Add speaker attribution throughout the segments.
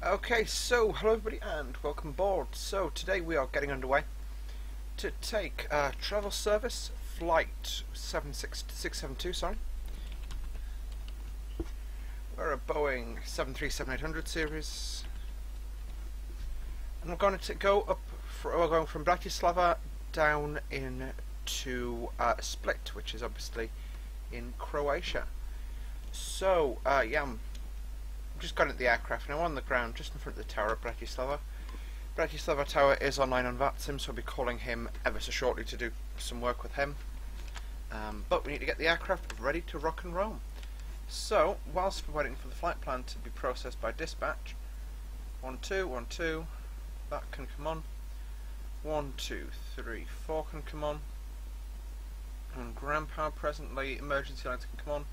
Speaker 1: Okay, so hello everybody and welcome aboard. So today we are getting underway to take travel service flight 672, sorry. We're a Boeing 737-800 series. And we're going to go up, we're going from Bratislava down into Split, which is obviously in Croatia. So, yeah, I'm just gone at the aircraft now on the ground just in front of the tower at Bratislava. Bratislava Tower is online on VATSIM, so I'll be calling him ever so shortly to do some work with him. But we need to get the aircraft ready to rock and roll. So, whilst we're waiting for the flight plan to be processed by dispatch, 1, 2, 1, 2, that can come on. 1, 2, 3, 4 can come on. On ground power presently, emergency lights can come on.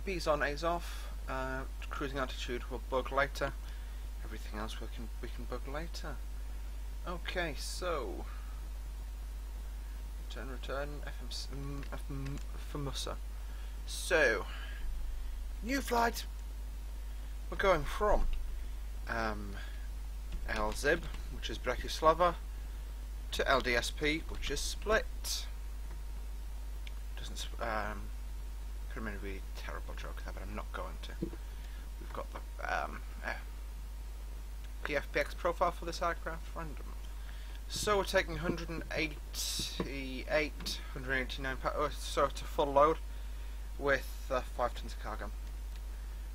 Speaker 1: B's on, A's off. Cruising altitude we'll bug later. Everything else we can bug later. Okay, so return FMUSA. So new flight. We're going from LZIB, which is Bratislava, to LDSP, which is Split. Doesn't could have made a really terrible joke there, but I'm not going to. We've got the PFPX profile for this aircraft, random. So we're taking 189 pounds, so it's a full load with 5 tons of cargo.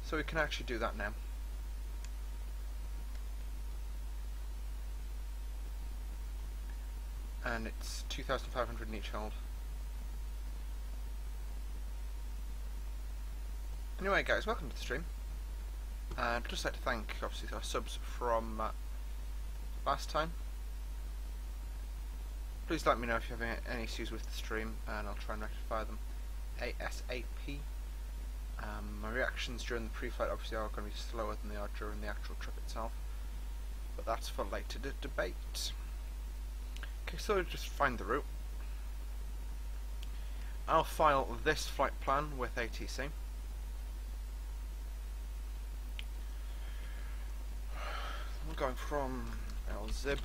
Speaker 1: So we can actually do that now. And it's 2,500 in each hold. Anyway guys, welcome to the stream. I'd just like to thank obviously our subs from last time. Please let me know if you have any issues with the stream and I'll try and rectify them ASAP. My reactions during the pre-flight obviously are going to be slower than they are during the actual trip itself, but that's for later debate. Okay, so just find the route. I'll file this flight plan with ATC. We're going from LZIB.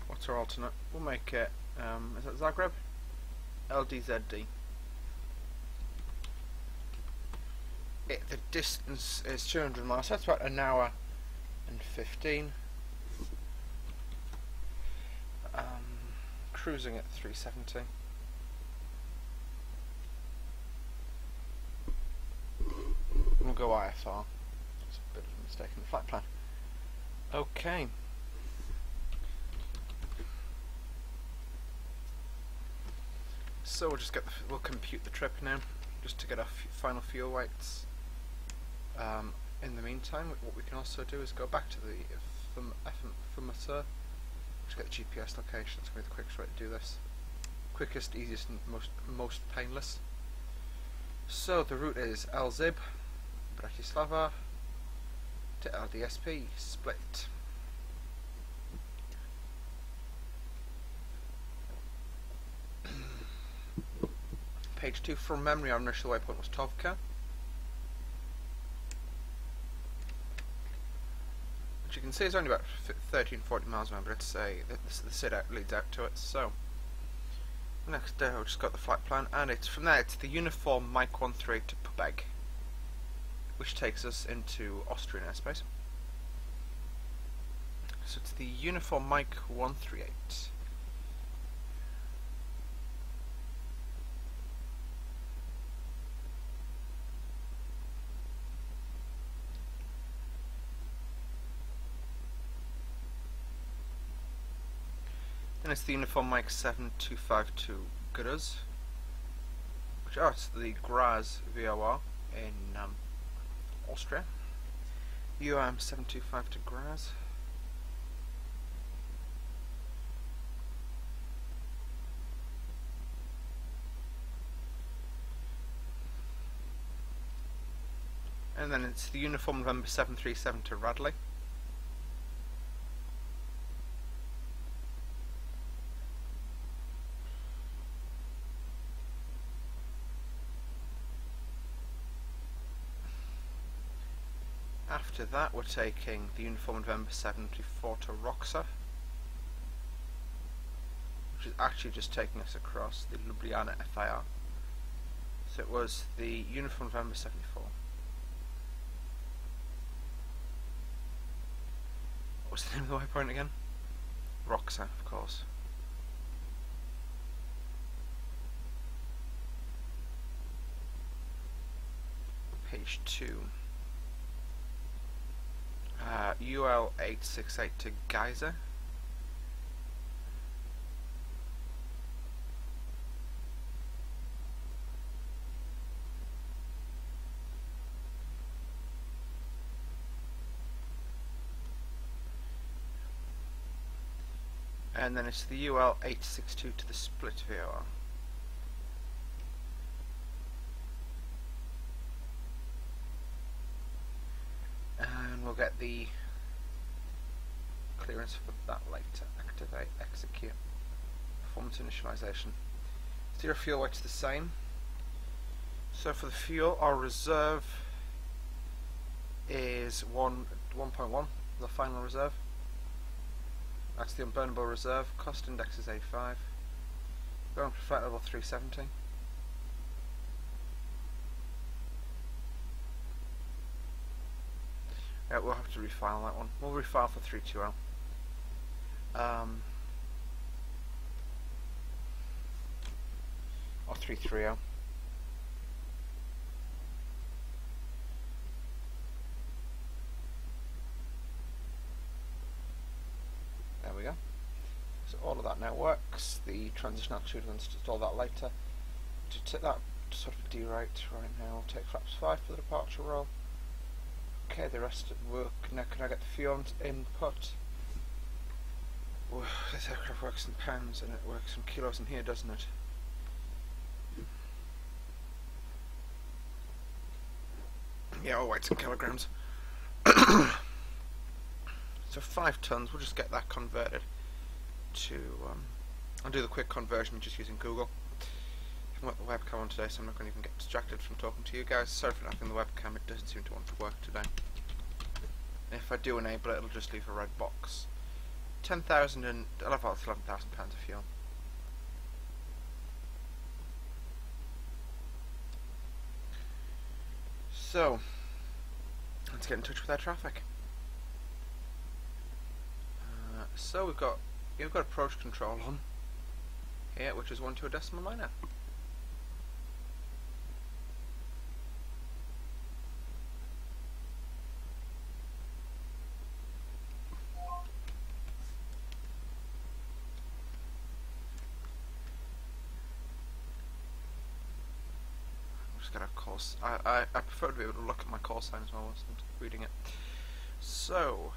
Speaker 1: What's our alternate? We'll make it, is that Zagreb? LDZD. The distance is 200 miles, so that's about an hour and 15. Cruising at 370. We'll go IFR. It's a bit of a mistake in the flight plan. Okay. So we'll just we'll compute the trip now, just to get our final fuel weights. In the meantime, what we can also do is go back to the FMUSA, just get the GPS location. It's going to be the quickest way to do this. Quickest, easiest, and most painless. So the route is LZIB, Bratislava to LDSP, Split. Page 2, from memory our initial waypoint was Tovka. Which you can see is only about 13-40 miles away, but let's say that the sit out leads out to it. So next I've just got the flight plan, and it's from there it's the uniform Mike 13 to Pubeg, which takes us into Austrian airspace. So it's the uniform Mike 138. Then it's the uniform Mike 7252 Graz, which it's the Graz VOR in Austria. 725 to Graz. And then it's the uniform November 737 to Radley. after that we're taking the Uniform November 74 to Roxa, which is actually just taking us across the Ljubljana FIR. So it was the Uniform November 74. What's the name of the waypoint again? Roxa, of course. Page 2. UL 868 to Geyser. And then it's the UL 862 to the Split VOR. And we'll get the clearance for that later. Activate, execute, performance initialization. Zero fuel weight's the same. So for the fuel, our reserve is 1.1, the final reserve. That's the unburnable reserve. Cost index is 85. Going for flight level 370. Yeah, we'll have to refile that one. We'll refile for 320. Or 330. There we go. So all of that now works. The transition altitude, we'll install that later. To take that sort of derate right now, we'll take flaps 5 for the departure roll. Okay, the rest of work. Now can I get the fuel input? Well, this aircraft works in pounds and it works in kilos in here, doesn't it? Yeah, all weights in kilograms. So 5 tons, we'll just get that converted to, I'll do the quick conversion just using Google. I haven't got the webcam on today, so I'm not going to even get distracted from talking to you guys. Sorry for not having the webcam, it doesn't seem to want to work today. If I do enable it, it'll just leave a red box. 10,000 and I'll have about £11,000 of fuel. So, let's get in touch with air traffic. So we've got approach control on here, which is 1 to a decimal minor. I prefer to be able to look at my call sign as well as reading it. So,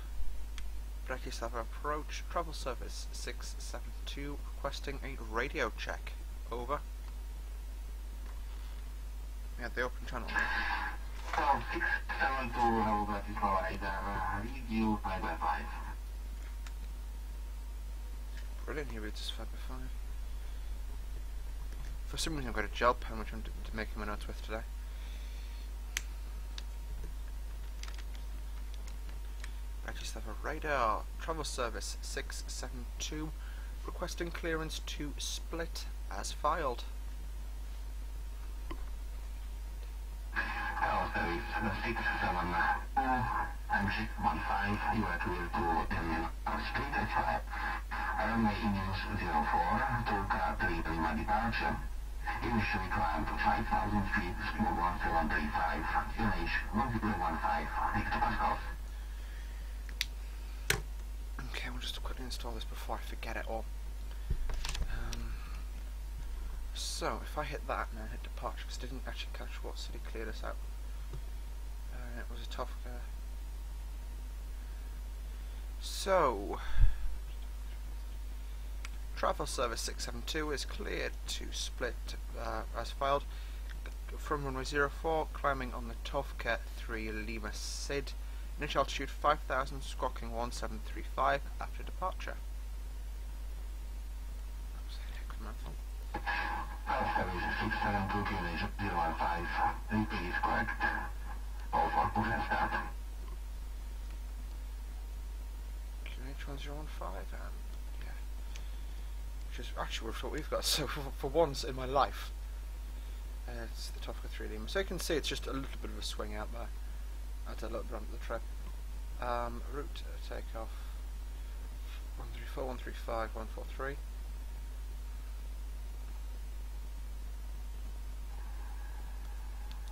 Speaker 1: Bratislava approach, travel service 672 requesting a radio check. Over. We had the open channel.
Speaker 2: 672, hello Bratislava radar, read you 5x5.
Speaker 1: Brilliant, he reads us 5x5. For some reason I've got a gel pen which I'm making my notes with today. Bratislava radar, travel service 672, requesting clearance to Split as filed.
Speaker 2: Hello service 672, I'm 615, you are clear to Split as filed. Runway Indians 04, Turka 3 Lima departure. Initially climb to 5,000 feet, speed 1735, LH 1015 hectopascals.
Speaker 1: Okay, we'll just quickly install this before I forget it all. So, if I hit that and I hit departure, because I didn't actually catch what city cleared us out. It was a tough So, travel service 672 is cleared to Split as filed from runway 04, climbing on the Tovka 3 Lima SID, initial altitude 5,000, squawking 1735 after departure.
Speaker 2: Service 672 QNH 015, repeat is correct. All for push and start.
Speaker 1: 61015, and yeah, which is actually what we've got. So for once in my life, it's the top of 3D. So you can see it's just a little bit of a swing out there. That's a little bit onto the trip. Route takeoff 134, 135, 143.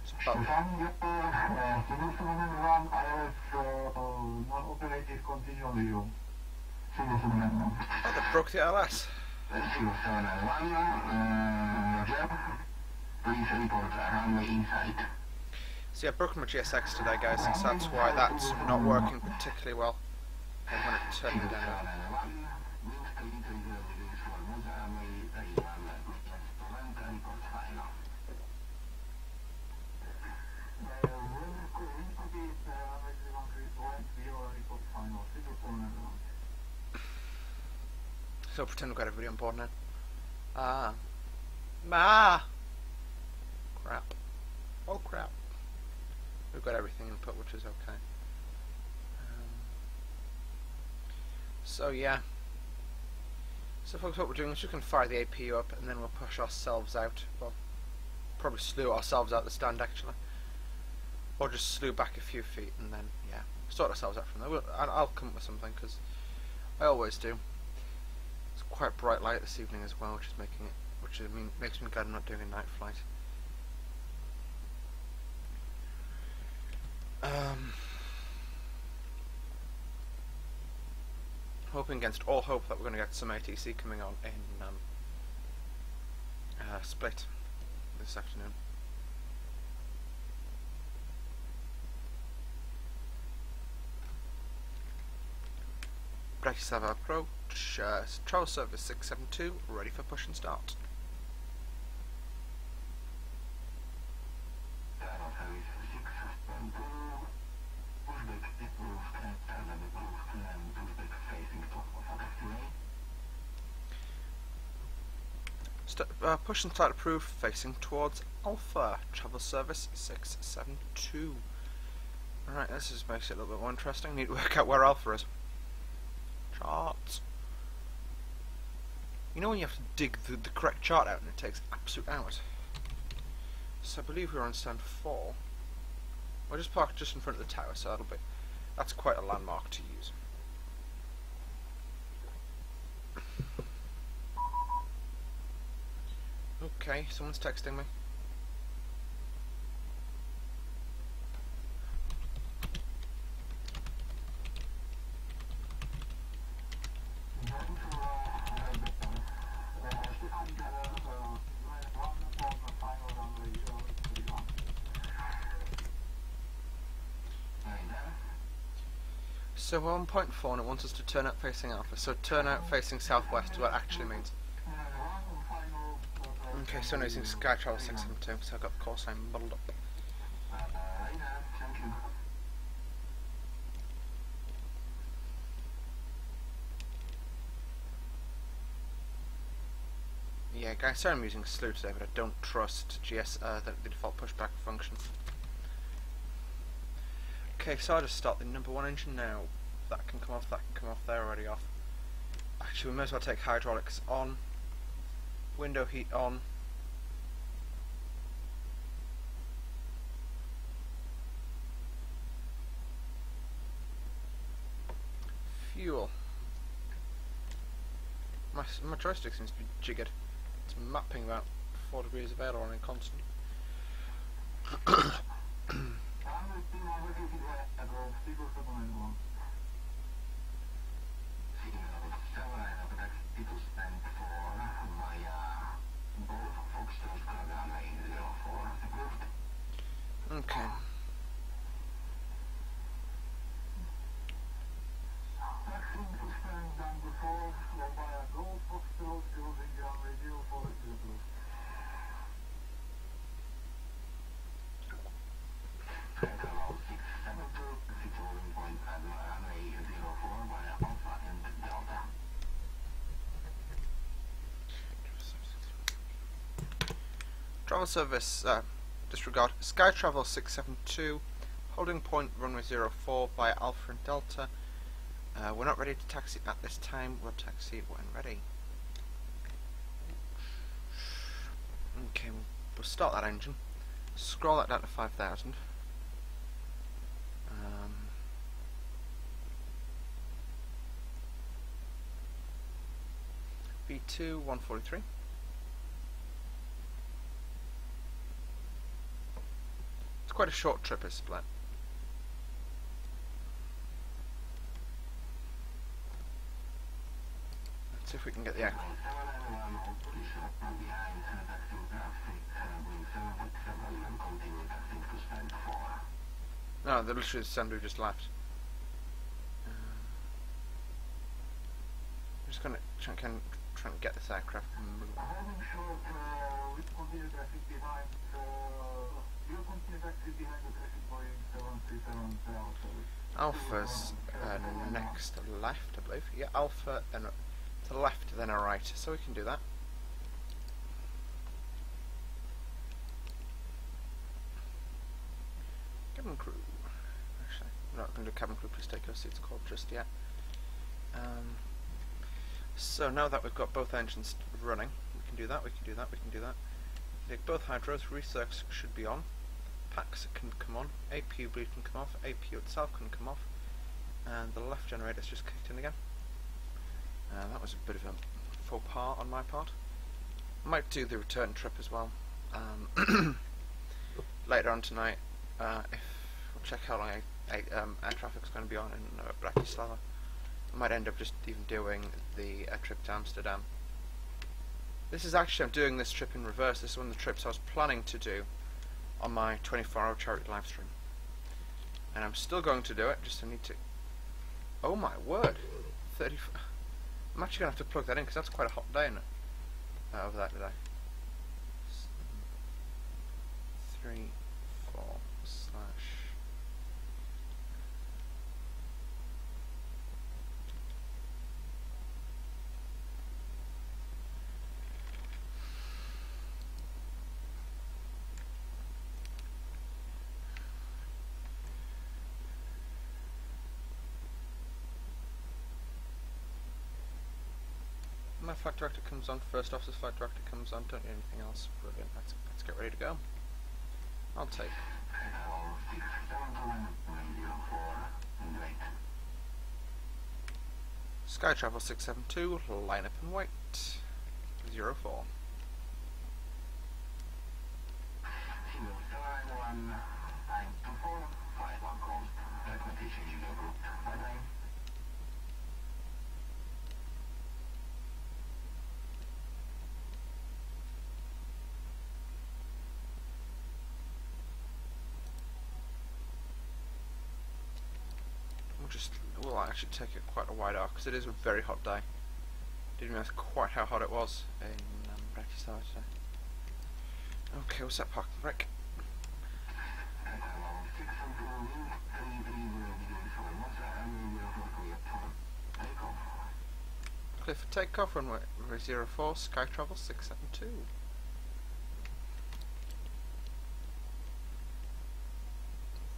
Speaker 2: Stefan, you must remember one ILS non-operative continue on the room. Serious amendment.
Speaker 1: Oh, they broke the LS.
Speaker 2: 0791, Roger. Please report runway inside.
Speaker 1: See, I've broken my GSX today, guys, and so that's why that's not working particularly well. And when it turned it down. So pretend we've got everybody on board now. Crap. Oh crap. We've got everything input, which is okay. So yeah. So folks, what we're doing is we can fire the APU up and then we'll push ourselves out. Well, probably slew ourselves out the stand actually. Or just slew back a few feet and then, yeah, sort ourselves out from there. I'll come up with something because I always do. It's quite bright light this evening as well, which is making it, makes me glad I'm not doing a night flight. Hoping against all hope that we're going to get some ATC coming on in Split this afternoon. Bratislava approach, travel service 672, ready for push and start. Push and start approved, facing towards Alpha, travel service 672. Alright, this just makes it a little bit more interesting. Need to work out where Alpha is. Charts. You know when you have to dig the correct chart out and it takes absolute hours. So I believe we're on stand 4. We're just parked just in front of the tower, so that's quite a landmark to use. Okay, someone's texting me. So we're on point 4 and it wants us to turn out facing Alpha. So turn out facing southwest is what it actually means. Okay, so I'm using Sky Travel 672, so I've got the call sign muddled up. Yeah, guys, sorry I'm using slew today, but I don't trust the default pushback function. Okay, so I'll just start the number 1 engine now. That can come off, they're already off. Actually, we may as well take hydraulics on, window heat on. Fuel. My joystick seems to be jiggered. It's mapping about 4 degrees of air on in constant. Okay. Travel service, disregard, Sky Travel 672, holding point runway 04 via Alpha and Delta, We're not ready to taxi at this time. We'll taxi when ready. Okay, we'll start that engine. Scroll that down to 5,000. B2 143. It's quite a short trip, is Split. Let's see if we can get the echo. No, the literally the assembly just left. I'm just gonna try and get this aircraft moving. Alpha's next left, I believe. Yeah, Alpha, then to the left, then a right. So we can do that. Cabin crew. Actually, we're not going to do cabin crew. Please take your seats called just yet. So now that we've got both engines running, we can do that, we can do that, we can do that. Both hydros, recircs should be on. Packs can come on. APU bleed can come off. APU itself can come off. And the left generator's just kicked in again. That was a bit of a faux pas on my part. I might do the return trip as well. Later on tonight, if we'll check how long air traffic's going to be on in Bratislava. I might end up just even doing the trip to Amsterdam. This is actually, I'm doing this trip in reverse. This is one of the trips I was planning to do on my 24-hour charity live stream. And I'm still going to do it, just I need to... Oh my word! 30... I'm actually going to have to plug that in, because that's quite a hot day, isn't it? Over that today. 3, 4, slash... My flight director comes on, first officer's flight director comes on, don't need anything else. Brilliant, let's get ready to go. I'll take. Sky Travel 672, line up and wait. 04. We'll actually take it quite a wide arc because it is a very hot day. Didn't realize quite how hot it was in Bratislava today. Okay, what's that parking brake? Clear for takeoff, runway 04, Sky Travel 672.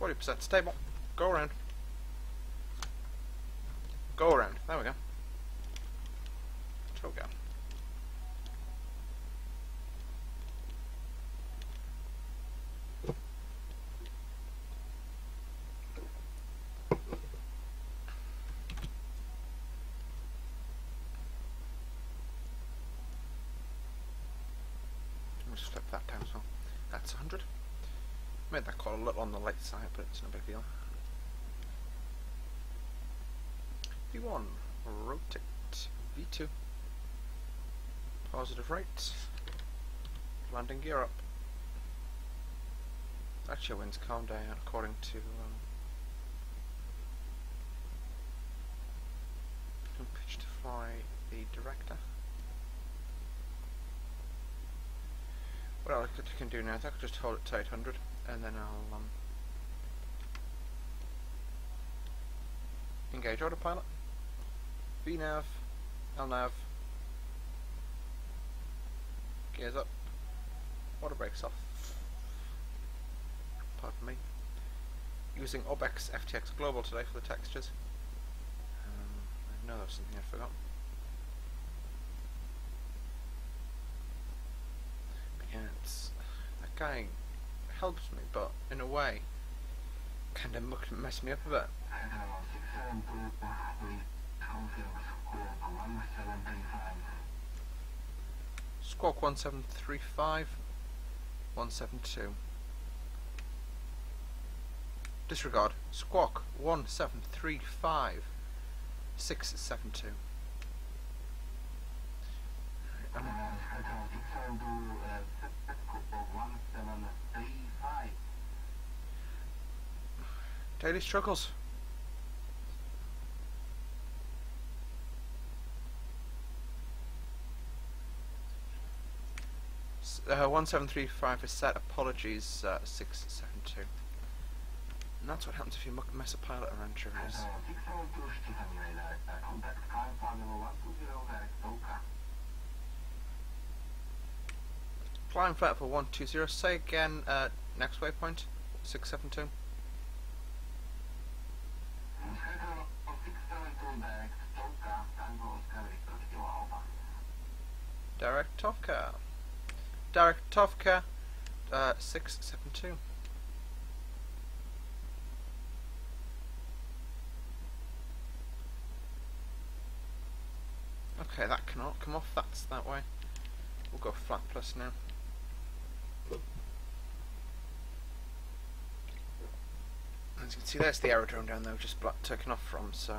Speaker 1: %, stable. Go around. Go around. There we go. So go. Just flip that down as well. That's 100. Made that call a little on the late side, but it's no big deal. V1, rotate, V2, positive right, landing gear up. Actually, winds calm down according to pitch to fly the director. What else I can do now is I can just hold it to 800 and then I'll engage autopilot. VNav, LNav, gears up, water brakes off, pardon me, using OBEX FTX Global today for the textures. know there was something I forgot. But yeah, that guy helps me, but in a way, kind of messed me up a bit. Squawk 1735 172. Disregard. Squawk 1735 672. Daily struggles. Uh, 1735 is set. Apologies, 672. And that's what happens if you mess a pilot around during this. Flying flight for 120. Say again, next waypoint, 672. Direct Tovka. Direct Tovka, 672. Okay, that cannot come off, that's that way. We'll go flat plus now. As you can see, there's the aerodrome down there, just taken off from, so...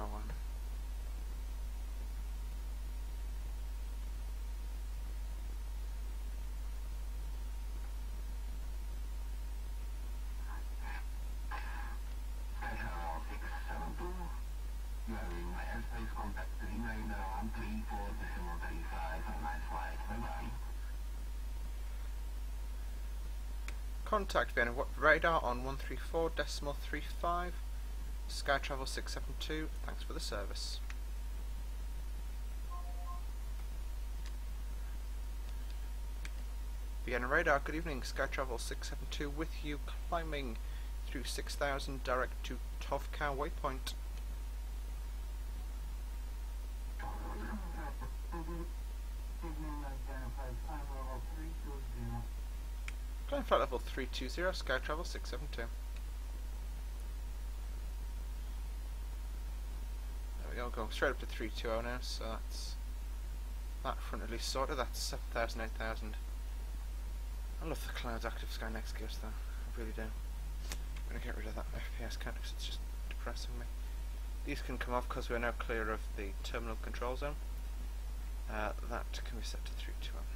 Speaker 1: Contact Vienna radar on 134.35. Sky Travel 672. Thanks for the service. Vienna radar. Good evening. Sky Travel 672 with you, climbing through 6,000 direct to Tovka waypoint. Climb flight level 320, Sky Travel 672. There we go, going straight up to 320 now, so that's that front at least sorted. That's 7,000, 8,000. I love the clouds active sky next gears though, I really do. I'm going to get rid of that FPS count because it's just depressing me. These can come off because we're now clear of the terminal control zone. That can be set to 320.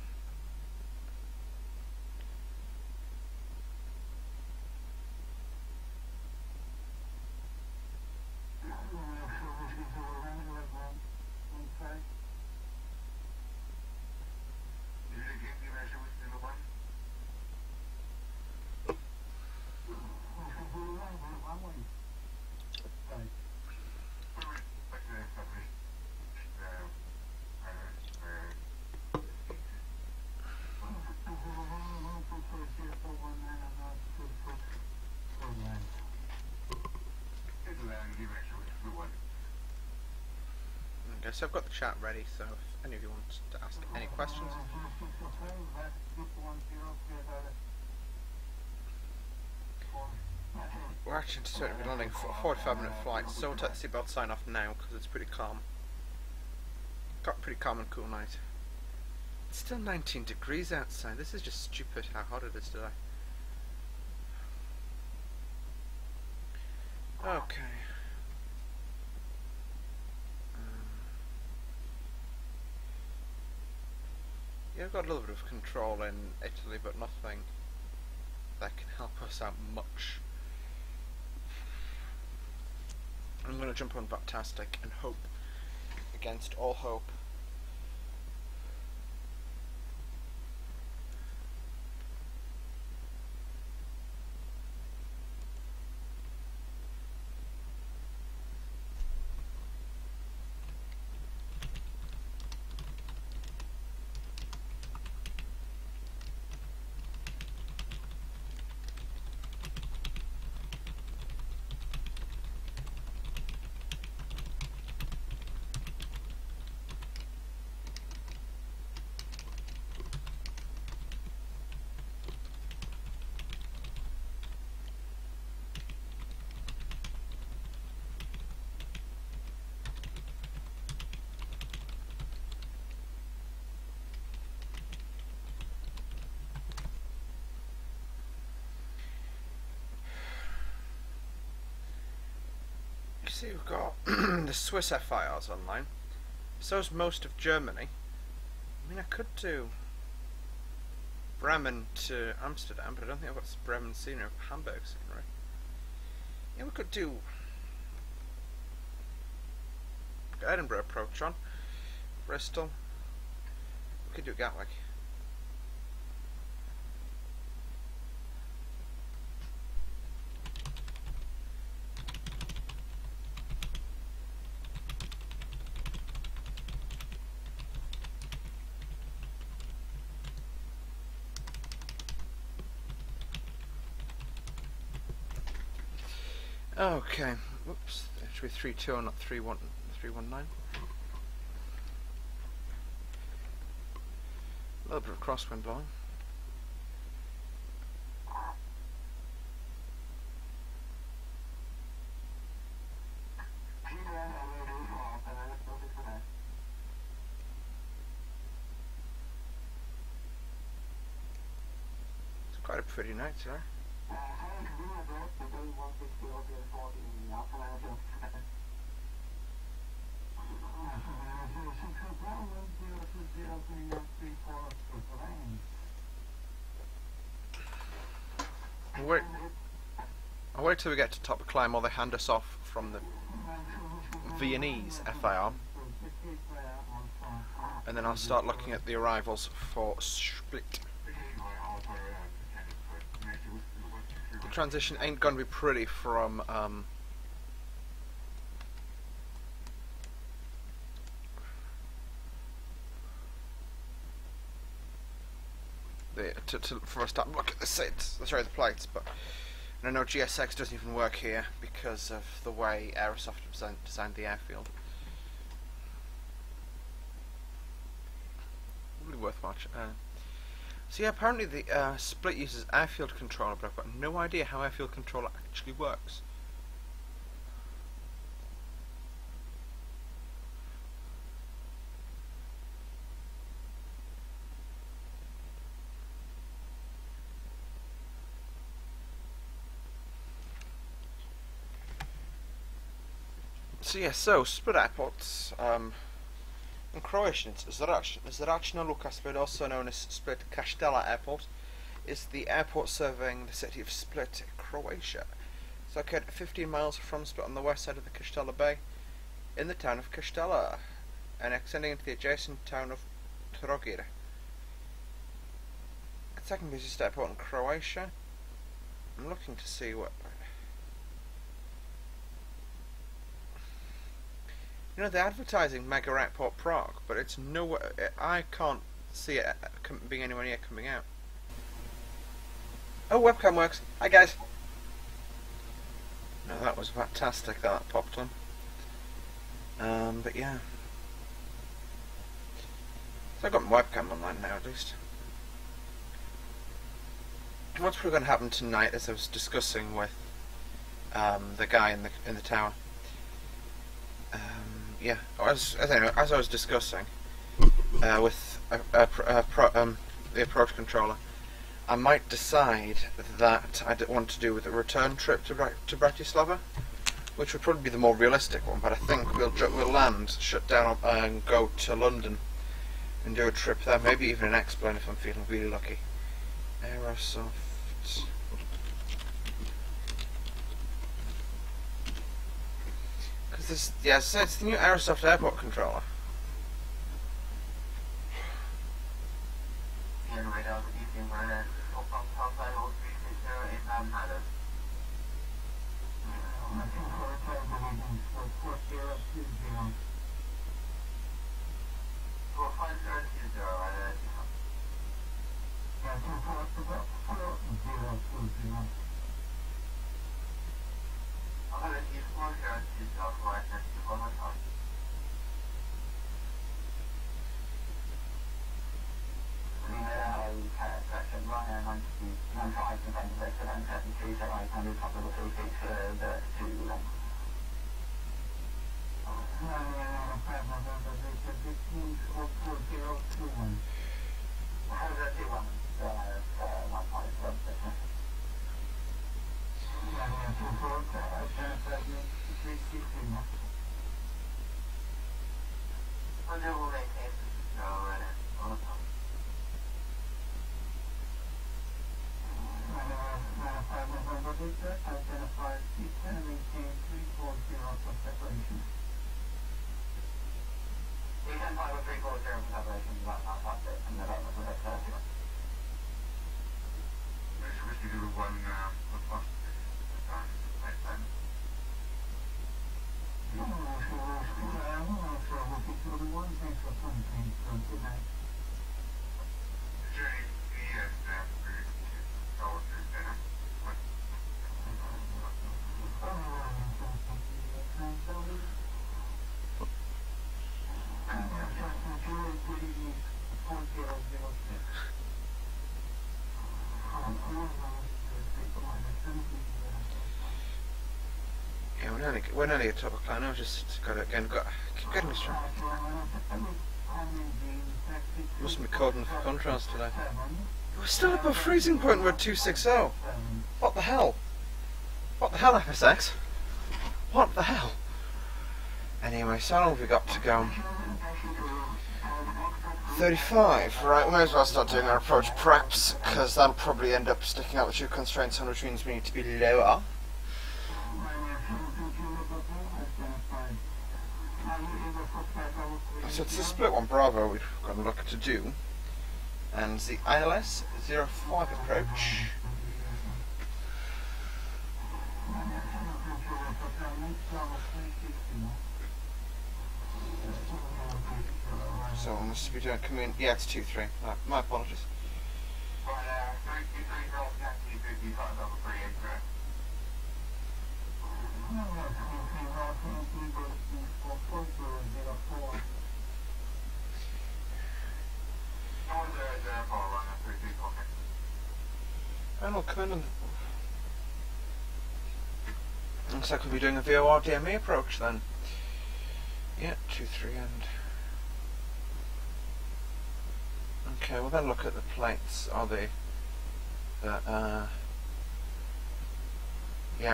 Speaker 1: Okay, so I've got the chat ready, so if any of you want to ask any questions. We're actually anticipating to be landing for a 45-minute flight, so we'll take the seatbelt sign off now because it's pretty calm. Got a pretty calm and cool night. It's still 19 degrees outside. This is just stupid how hot it is today. Okay. Yeah, I've got a little bit of control in Italy, but nothing that can help us out much. I'm going to jump on Fantastic and hope against all hope. See, we've got the Swiss FIRs online. So's most of Germany. I mean, I could do Bremen to Amsterdam, but I don't think I've got Bremen scenery or Hamburg scenery. Yeah, we could do Edinburgh approach on Bristol. We could do Gatwick. Okay, whoops, it should be 320, not 319. A little bit of crosswind blowing. It's quite a pretty night, sir. I'll wait till we get to top of climb while they hand us off from the Viennese FIR, and then I'll start looking at the arrivals for Split. The transition ain't going to be pretty from for a start look at the seats, the plates, but and I know GSX doesn't even work here because of the way Aerosoft designed the airfield. Really worth watching. So yeah, apparently the Split uses airfield controller, but I've got no idea how airfield controller actually works. So yeah, so Split Airport, in Croatian it's Zračna luka Split, also known as Split Kaštela Airport, is the airport serving the city of Split, Croatia. It's located 15 miles from Split on the west side of the Kaštela Bay, in the town of Kaštela, and extending into the adjacent town of Trogir. The second busiest airport in Croatia. I'm looking to see what... You know, they're advertising Mega Airport Prague, but it's nowhere. I can't see it being anywhere near coming out. Oh, webcam works. Hi guys. No, that was fantastic that popped on. But yeah. So I've got my webcam online now at least. What's probably going to happen tonight, as I was discussing with the guy in the tower. Yeah, as I was discussing with the approach controller, I might decide that I want to do with a return trip to Bratislava, which would probably be the more realistic one. But I think we'll land, shut down, and go to London and do a trip there. Maybe even an X-plane if I'm feeling really lucky. Aerosoft. Yeah, so it's the new Aerosoft airport controller.
Speaker 2: identified, please can maintain 340 for separation. 375 with 340 for separation, that's it, and that was the first one. So we should do one plus time, right then. No, so we'll be doing one thing for something, so good night.
Speaker 1: Yeah, we're nearly at top of clan. I've just got keep getting me strong. Must be coding for contrast today. We're still above freezing point. We're at 260. What the hell? What the hell, FSX? What the hell? Anyway, so how long have we got to go? 35. Right, we may as well start doing our approach preps, because that'll probably end up sticking out the two constraints on, which means we need to be lower. So it's the split one Bravo we've got to look to do, and the ILS 05 approach. So I must be doing command. Yeah, it's 2-3. My apologies. And we'll come in and looks like we'll be doing a VOR DME approach then. Yeah, 2-3 and okay, we'll then look at the plates or the yeah,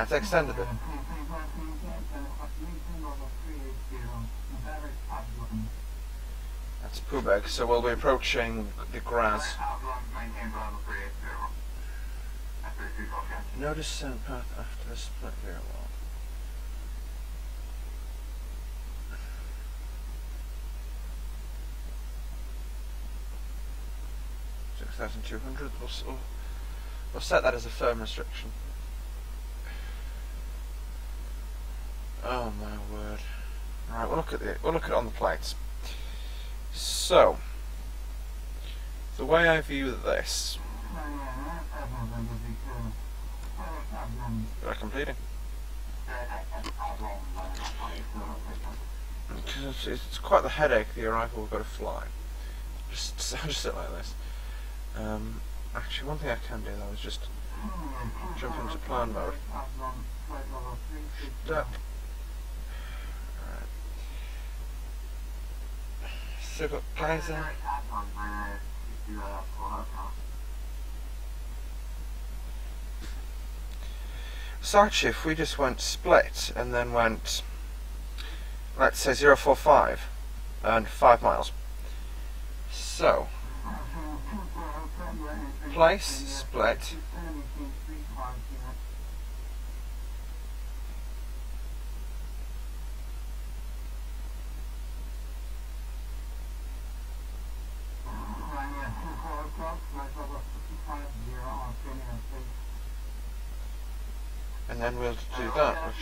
Speaker 1: it's extended it. That's Pubeg, so we'll be approaching the grass. No descent path after the split veer wall. 6,200. We'll set that as a firm restriction. Oh my word! Right, we'll look at it on the plates. So, the way I view this. Are completing? Because it's quite the headache, the arrival we've got to fly. Just sit like this. Actually, one thing I can do though is just jump into plan mode. Alright. So we've got guys there. Sarch, if we just went split and then went, let's say 045 and 5 miles. So, place, split. And then we'll do that,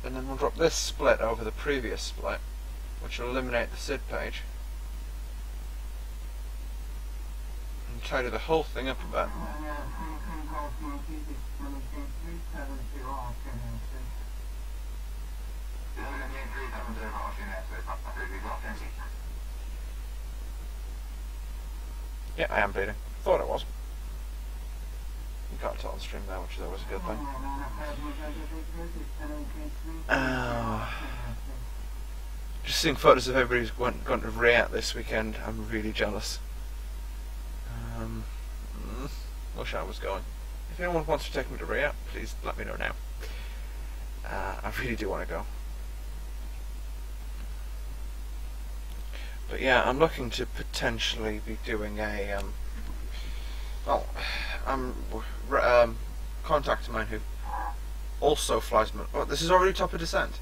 Speaker 1: and then we'll drop this split over the previous split, which will eliminate the SID page, and tidy the whole thing up a bit. Yeah, I am bleeding. Thought I was. You can't tell on stream now, which is always a good thing. Just seeing photos of everybody who's gone to React this weekend, I'm really jealous. Wish I was going. If anyone wants to take me to React, please let me know now. I really do want to go. But yeah, I'm looking to potentially be doing a Well, I'm contacting mine who also flies. Oh, this is already top of descent.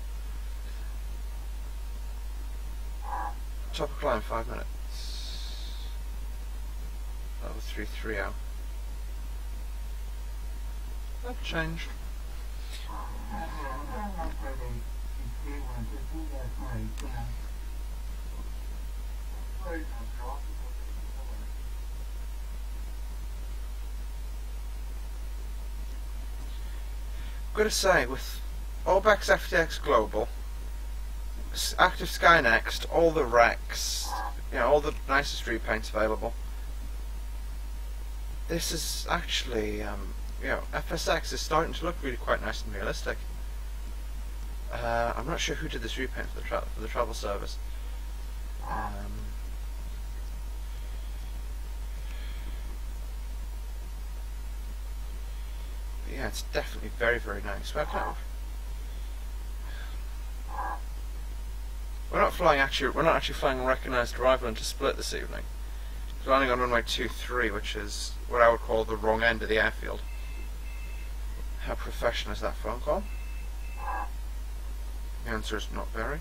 Speaker 1: Top of climb, 5 minutes. Level 3 out. That changed. I've got to say, with Orbex FTX Global, Active Sky Next, all the Rex, you know, all the nicest repaints available, this is actually, you know, FSX is starting to look really quite nice and realistic. I'm not sure who did this repaint for the travel service. But yeah, it's definitely very, very nice. We're not flying We're not actually flying a recognised arrival into Split this evening. We're landing on runway 23, which is what I would call the wrong end of the airfield. How professional is that phone call? The answer is not very.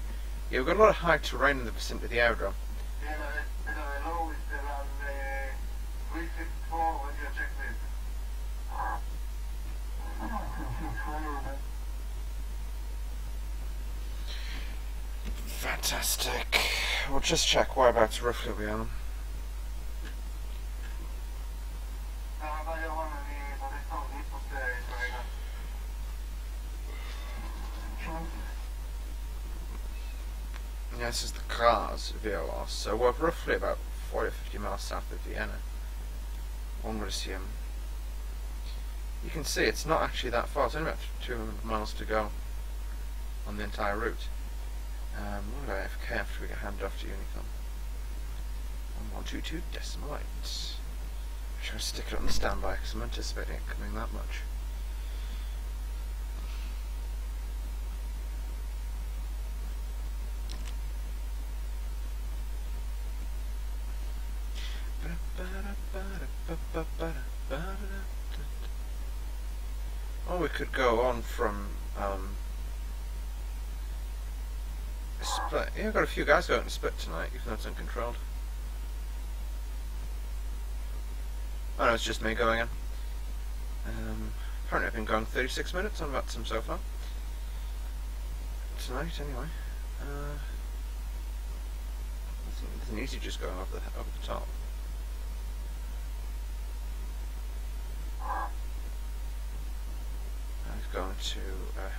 Speaker 1: Yeah, we've got a lot of high terrain in the vicinity of the aerodrome. Fantastic. We'll just check whereabouts roughly we are. Yeah, this is the Graz VOR, so we're roughly about 40 or 50 miles south of Vienna. One would assume. You can see it's not actually that far, it's only about 200 miles to go on the entire route. What about AFK after we get handed off to Unicom? 1122.8. Try to stick it on the standby because I'm anticipating it coming that much. Or we could go on from Split. Yeah, we've got a few guys going to Split tonight, even though it's uncontrolled. Oh no, it's just me going in. Apparently I've been going 36 minutes on VATSIM so far. Tonight, anyway. There's an easy just going over the top. He's going to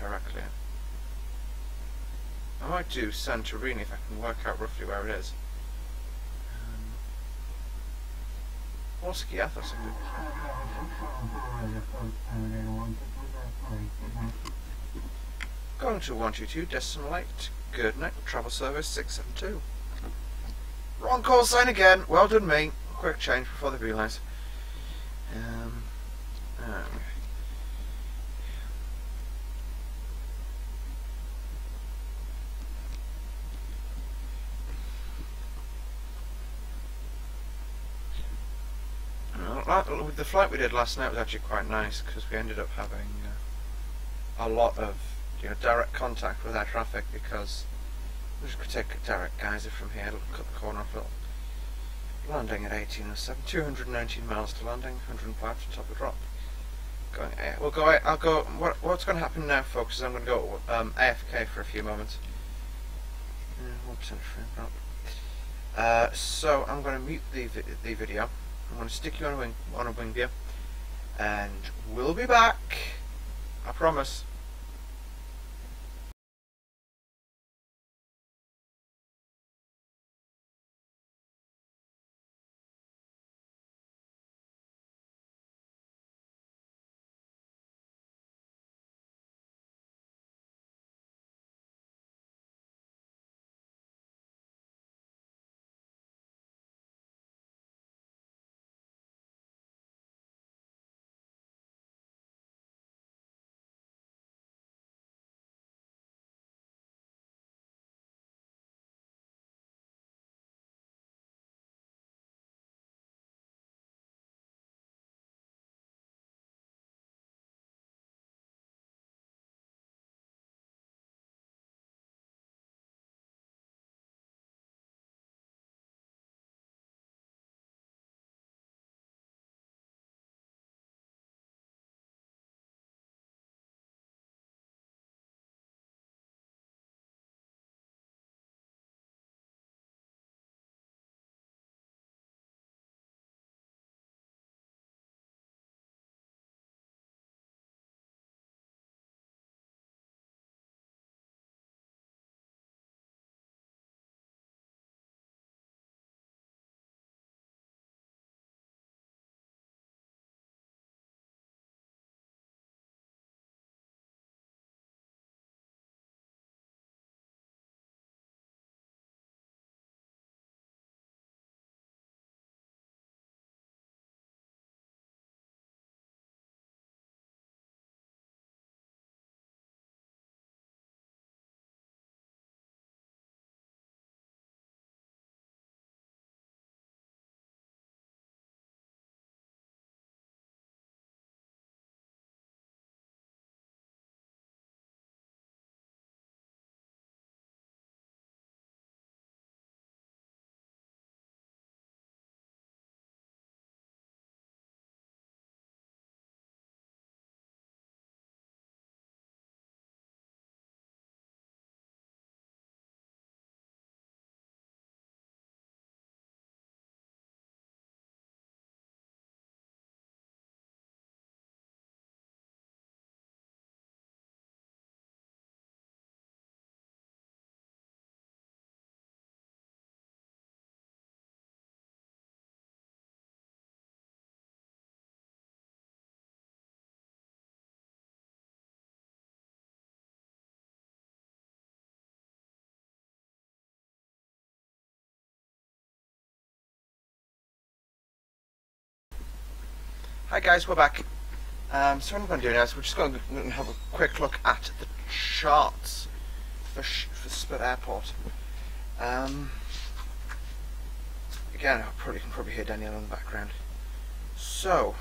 Speaker 1: Heraklion. I might do Santorini if I can work out roughly where it is. Or Skiath or something. Going to 122.8, good night, travel service 672. Wrong call sign again, well done me. Quick change before they realise. The flight we did last night was actually quite nice because we ended up having a lot of direct contact with air traffic because we just could take a direct geyser from here, cut the corner off it. Landing at 1807, 219 miles to landing, 105 to top of drop. Going, we'll go. I'll go. What's going to happen now, folks? Is I'm going to go AFK for a few moments. 1% frame drop. So I'm going to mute the video. I'm going to stick you on a wing view, and we'll be back. I promise. Hi guys, we're back. So what I'm going to do now is we're just going to have a quick look at the charts for Split Airport. Again, you can probably hear Danielle in the background. So,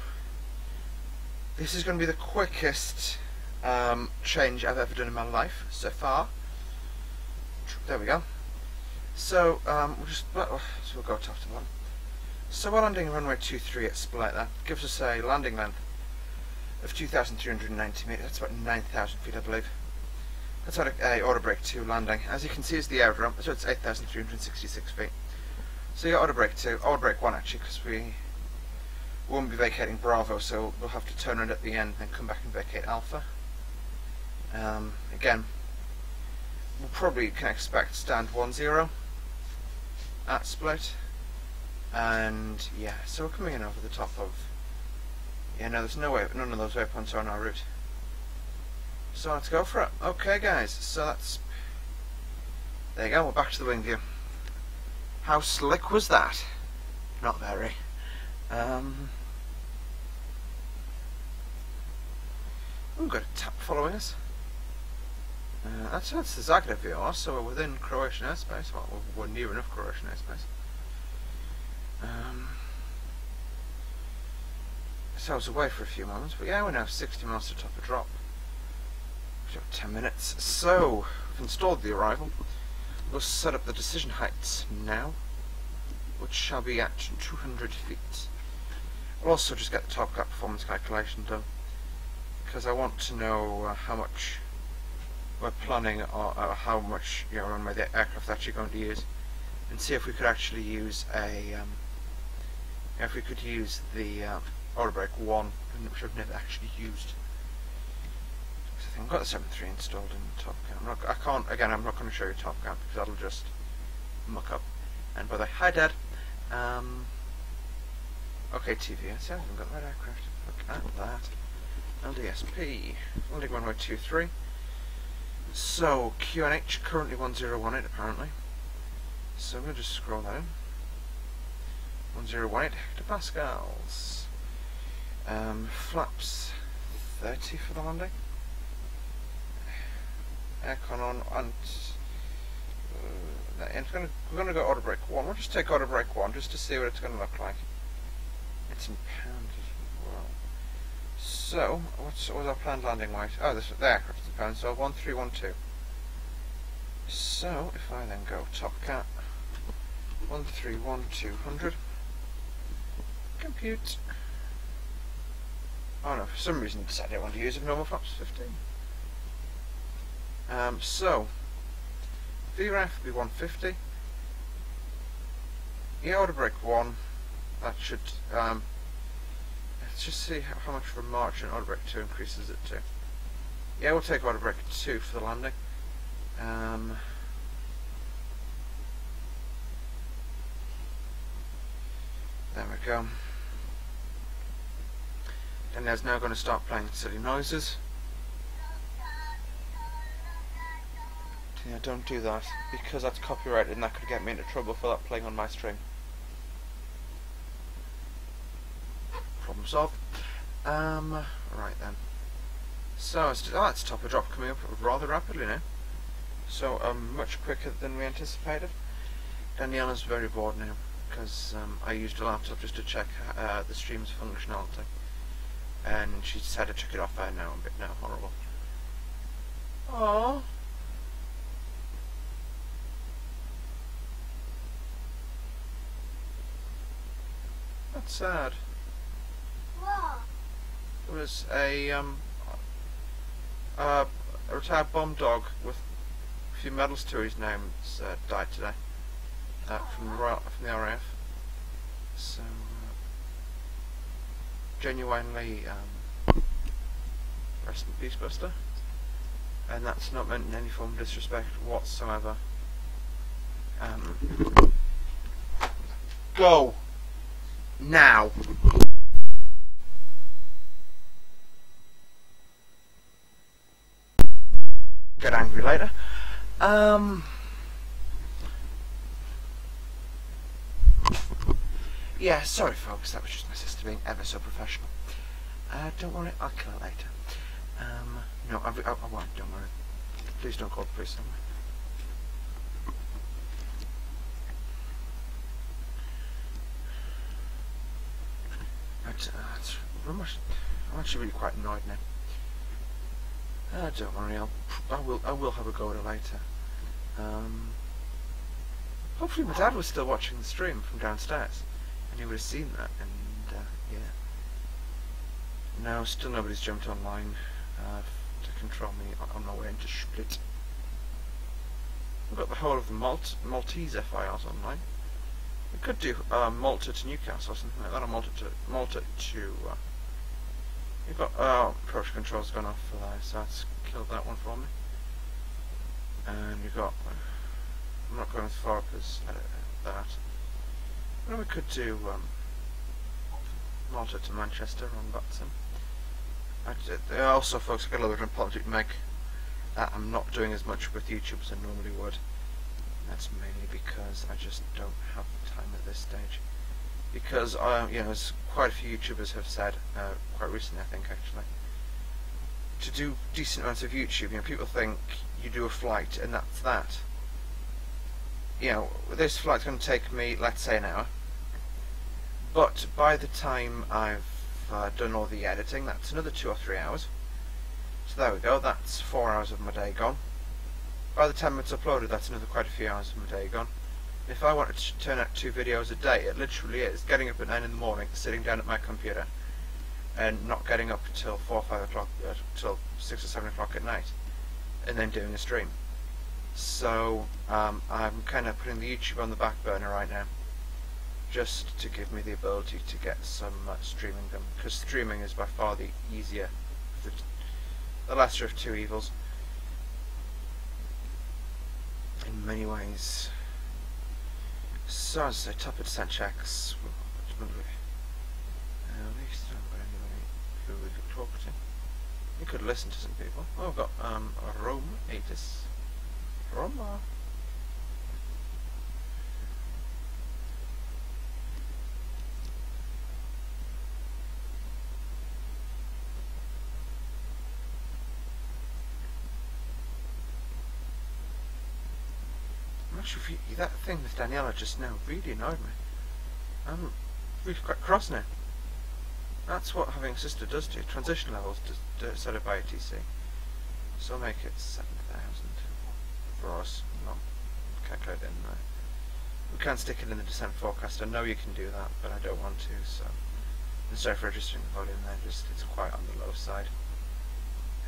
Speaker 1: this is going to be the quickest change I've ever done in my life so far. There we go. So, we'll go top to bottom. So we're landing runway 23 at Split. That gives us a landing length of 2,390 metres. That's about 9,000 feet, I believe. That's about a order break 2 landing. As you can see, is the aerodrome, so it's 8,366 feet. So you got order break 2, order break 1 actually, because we won't be vacating Bravo, so we'll have to turn around at the end and come back and vacate Alpha. Again, we'll probably can expect stand 10 at Split. And yeah, so we're coming in over the top of. Yeah, no, there's no way, none of those waypoints are on our route. So let's go for it. Okay, guys. So that's. There you go. We're back to the wing view. How slick was that? Not very. We've got a tap following us. That's the Zagreb view, so we're within Croatian airspace. Well, we're near enough Croatian airspace. So I was away for a few moments, but yeah, we're now 60 miles to top of drop. We've got 10 minutes. So, we've installed the arrival. We'll set up the decision heights now, which shall be at 200 feet. We'll also just get the top gap performance calculation done, because I want to know how much we're planning, or how much runway the aircraft actually going to use, and see if we could actually use a if we could use the order break 1, which I've never actually used. I think I've got the 7.3 installed in Top Gun. I'm not going to show you Top Gun because that'll just muck up. And by the hi Dad. Okay, TVS, I haven't got that aircraft. Look at that. LDSP, landing runway 23. So QNH currently 1018 apparently. So we'll just scroll that in. 1018 hectopascals. Flaps 30 for the landing. Aircon on, and we're going to go order break 1. We'll just take order break 1 just to see what it's going to look like. It's in pounds as well. So, what was our planned landing weight? Oh, the aircraft is in pounds, so 1312. So, if I then go top cat 131200. Compute. Oh no, for some reason I decided I want to use a normal flaps 15. So VRAF will be 150. Yeah, order break 1. That should let's just see how much for March and order break 2 increases it to. Yeah, we'll take order break 2 for the landing. There we go. Danielle's now going to start playing silly noises. Yeah, don't do that, because that's copyrighted and that could get me into trouble for that playing on my stream. Problem solved. Right then. So, it's top of drop coming up rather rapidly now. So, much quicker than we anticipated. Danielle is very bored now, because I used a laptop just to check the stream's functionality. And she decided to took it off air now, a bit now, horrible. Aww. That's sad.
Speaker 3: What?
Speaker 1: There was a retired bomb dog with a few medals to his name died today from the RAF. So genuinely rest in peace, Buster. And that's not meant in any form of disrespect whatsoever. Go now. Get angry later. Yeah, sorry folks, that was just my sister being ever so professional. Don't worry, I'll kill it later. No, I won't, don't worry. Please don't call the police on me. I'm actually really quite annoyed now. Don't worry, I will have a go at it later. Hopefully my dad was still watching the stream from downstairs, and he would have seen that, and yeah. No, still nobody's jumped online to control me on my way into Split. We've got the whole of the Maltese FIRs online. We could do Malta to Newcastle or something like that, or Malta to you've got approach control's gone off for that, so that's killed that one for me. And you've got I'm not going as far up as that. Well, we could do Malta to Manchester on VATSIM. Also, folks, I've got a little bit of an apology to make. I'm not doing as much with YouTube as I normally would. That's mainly because I just don't have the time at this stage. Because you know, as quite a few YouTubers have said, quite recently, I think actually, to do decent amounts of YouTube, you know, people think you do a flight and that's that. You know, this flight's going to take me, let's say, an hour. But by the time I've done all the editing, that's another 2 or 3 hours. So there we go, that's 4 hours of my day gone. By the time it's uploaded, that's another quite a few hours of my day gone. If I wanted to turn out 2 videos a day, it literally is getting up at 9 in the morning, sitting down at my computer, and not getting up until 4 or 5 o'clock, till 6 or 7 o'clock at night, and then doing a stream. So I'm kind of putting the YouTube on the back burner right now, just to give me the ability to get some streaming done, because streaming is by far the easier, the lesser of 2 evils in many ways. So as I say, top percent checks. At least I haven't got anybody who we could talk to. We could listen to some people. Oh, I've got Rome Atis. Roma. Actually, that thing with Daniela just now really annoyed me. I'm really quite cross now. That's what having a sister does to you. Transition levels set up by ATC. So I'll make it 7,000 for us. Not calculate it in there. We can stick it in the descent forecast. I know you can do that, but I don't want to. So instead of registering the volume there, just it's quite on the low side,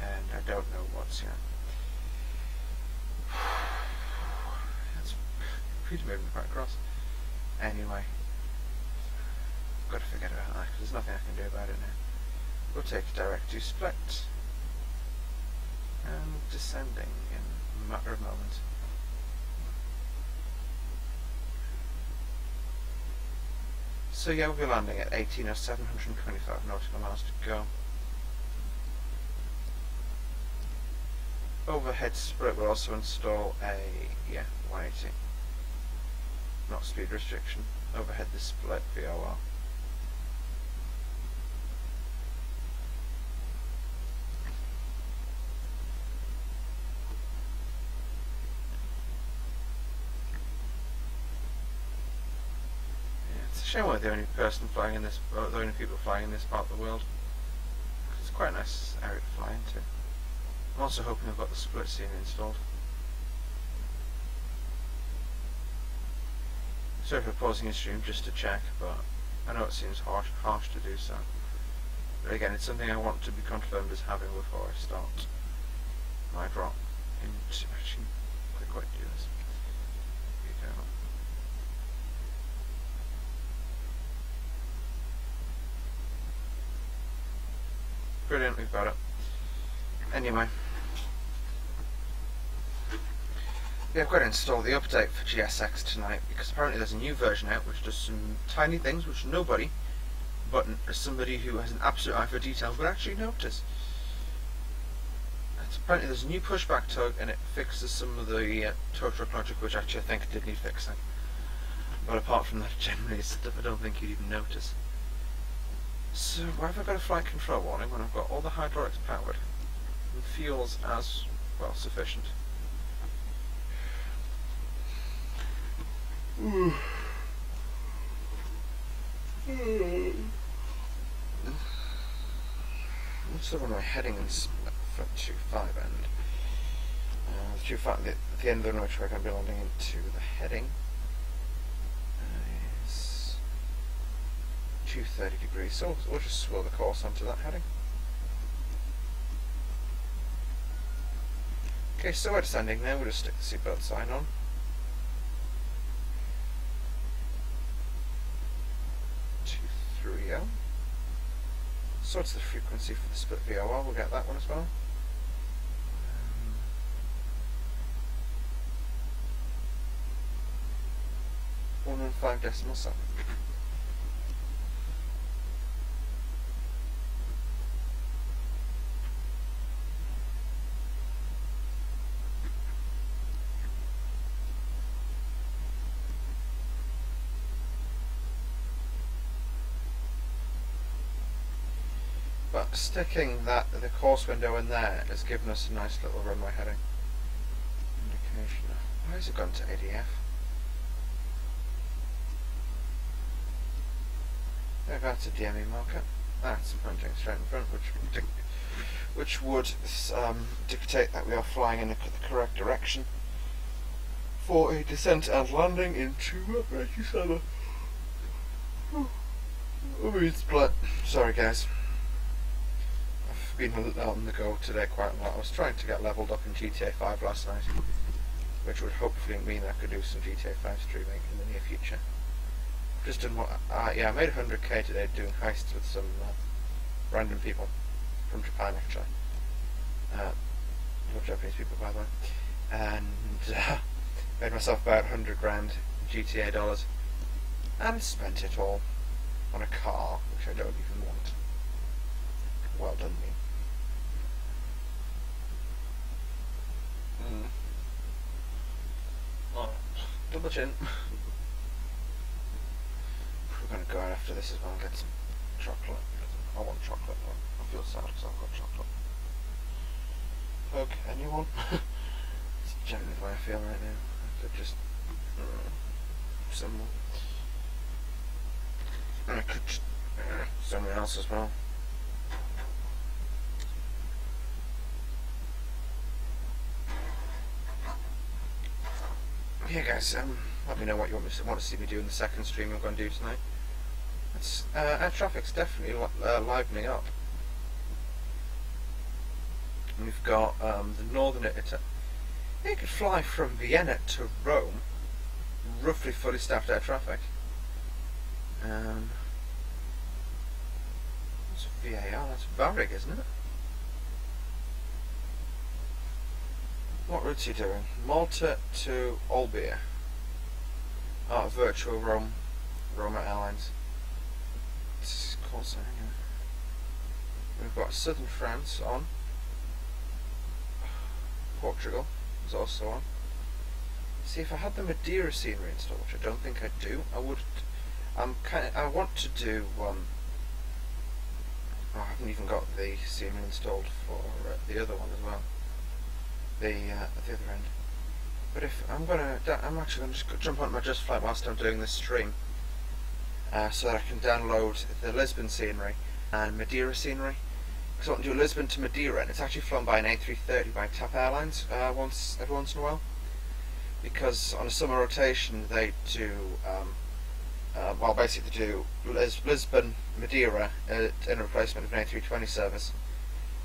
Speaker 1: and I don't know what's Really moving me quite across. Anyway, I've got to forget about that because there's nothing I can do about it now. We'll take a direct to Split and descending in a matter of moments. So yeah, we'll be landing at 18,725 nautical miles to go. Overhead Split will also install a 180. Not speed restriction. Overhead the Split VOR. It's a shame we're the only person flying in this, or the only people flying in this part of the world. It's quite a nice area to fly into. I'm also hoping I've got the split scene installed. Sorry for pausing the stream just to check, but I know it seems harsh to do so. But again, it's something I want to be confirmed as having before I start my drop into actually quite do this. Here you go. Brilliant, we've got it. Anyway. Yeah, I've got to install the update for GSX tonight because apparently there's a new version out which does some tiny things which nobody, but somebody who has an absolute eye for detail, would actually notice. Apparently there's a new pushback tug and it fixes some of the total logic which actually I think did need fixing. But apart from that, generally it's stuff I don't think you'd even notice. So why have I got a flight control warning when I've got all the hydraulics powered and fuels as well sufficient? What's the runway heading is for 25 end? The end of the runway which we're going to be landing into the heading is 230 degrees, so we'll just swirl the course onto that heading. Okay, so we're descending now, we'll just stick the seatbelt sign on. So what's the frequency for the split VOR? We'll get that one as well. 115.7. But sticking the course window in there has given us a nice little runway heading indication. Why has it gone to ADF? There, that's a DME marker. That's pointing straight in front, which would dictate that we are flying in the correct direction for a descent and landing into Bratislava. Split. Sorry guys. Been on the go today quite a lot. I was trying to get leveled up in GTA 5 last night, which would hopefully mean I could do some GTA 5 streaming in the near future. Just done what? Yeah, I made 100k today doing heists with some random people from Japan actually. Not Japanese people by the way. And made myself about 100 grand GTA dollars, and spent it all on a car which I don't even want. Well done me. Oh, double chin. We're going to go out after this as well and get some chocolate. I want chocolate. I feel sad because I've got chocolate. Okay, anyone? It's generally the way I feel right now. I could just someone. I could just someone else as well. Yeah guys, let me know what you want to see me do in the second stream I'm going to do tonight. Air traffic's definitely livening up. We've got the northern Italy. You could fly from Vienna to Rome, roughly fully staffed air traffic. That's VAR, that's Varig, isn't it? What routes are you doing? Malta to Olbia. Virtual Roma Airlines. This is called something. We've got southern France on. Portugal is also on. See, if I had the Madeira scenery installed, which I don't think I do, I would. I want to do. I haven't even got the scenery installed for the other one as well. At the other end. But if I'm actually going to just jump on my Just Flight whilst I'm doing this stream, so that I can download the Lisbon scenery and Madeira scenery. Because I want to do Lisbon to Madeira, and it's actually flown by an A330 by TAP Airlines every once in a while. Because on a summer rotation they do, well basically they do Lisbon Madeira in replacement of an A320 service,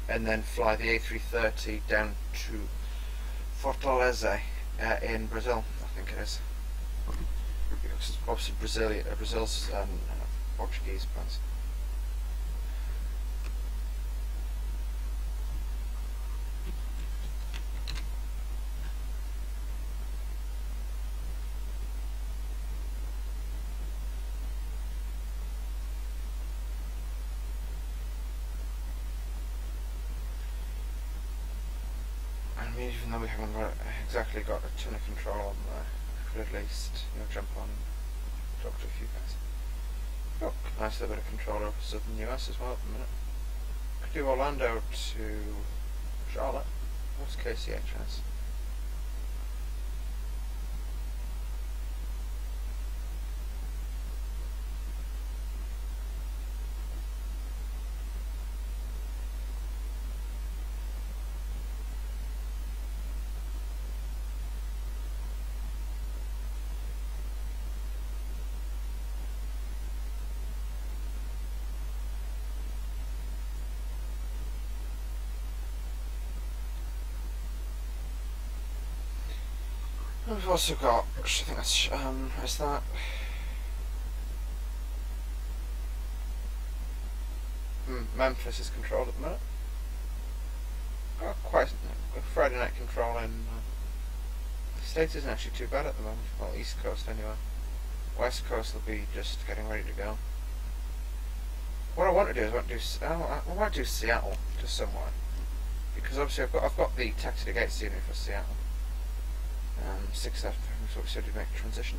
Speaker 1: and then fly the A330 down to Fortaleza in Brazil, I think it is. Because obviously Brazil's Portuguese place. Even though we haven't exactly got a ton of control on there, I could at least jump on and talk to a few guys. Got a nice little bit of control over southern US as well at the minute. Could do Orlando to Charlotte. What's KCHS? We've also got, I think that's, is that? Memphis is controlled at the minute. Got quite good Friday night control in the States isn't actually too bad at the moment. Well, East Coast anyway. West Coast will be just getting ready to go. What I want to do is I want to do Seattle just somewhere, because obviously I've got the taxi to gate scenery for Seattle. 6 after, so we started to make a transition.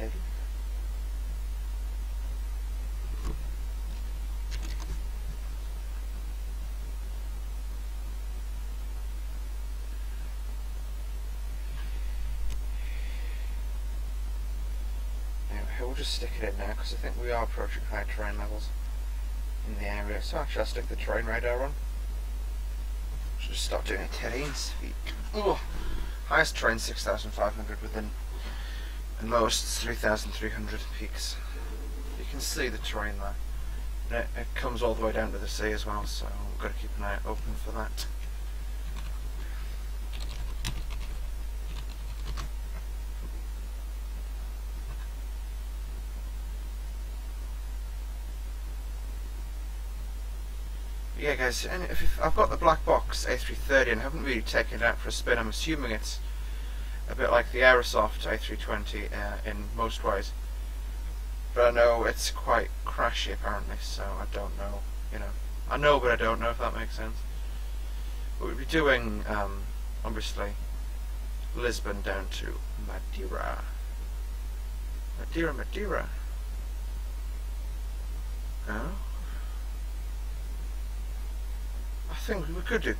Speaker 1: Lovely. Anyway, we'll just stick it in now because I think we are approaching high terrain levels in the area. So actually I'll stick the terrain radar on. Should just start doing terrain speak. Oh. Highest terrain 6,500 within, and lowest 3,300 peaks. You can see the terrain there. And it comes all the way down to the sea as well, so we've got to keep an eye open for that. Yeah guys, and if I've got the black box A330 and haven't really taken it out for a spin. I'm assuming it's a bit like the Aerosoft A320 in most ways, but I know it's quite crashy apparently, so I don't know, you know. I know but I don't know, if that makes sense. But we'll be doing obviously Lisbon down to Madeira. Madeira. Oh? I think we could do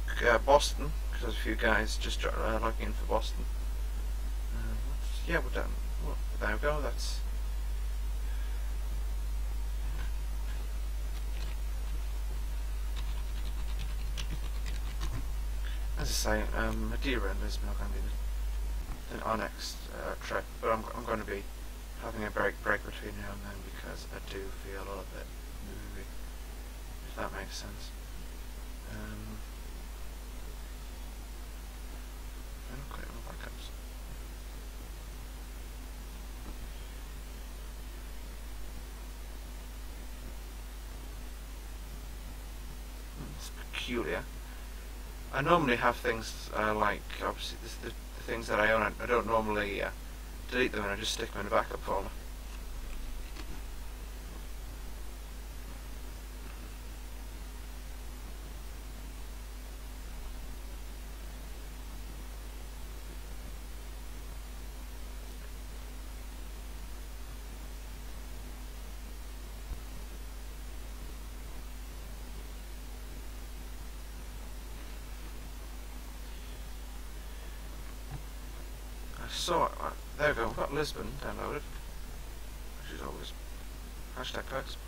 Speaker 1: Boston, because there's a few guys just logging in for Boston. Yeah, we're done. Well, there we go, that's... As I say, Madeira and Lisbon are going to be our next trip, but I'm going to be having a break between now and then because I do feel a little bit moody, if that makes sense. Okay, well, that comes. It's peculiar. I normally have things like, obviously, the things that I own, I don't normally delete them and I just stick them in a backup folder. So, there we go, we've got Lisbon downloaded, which is always hashtag codes.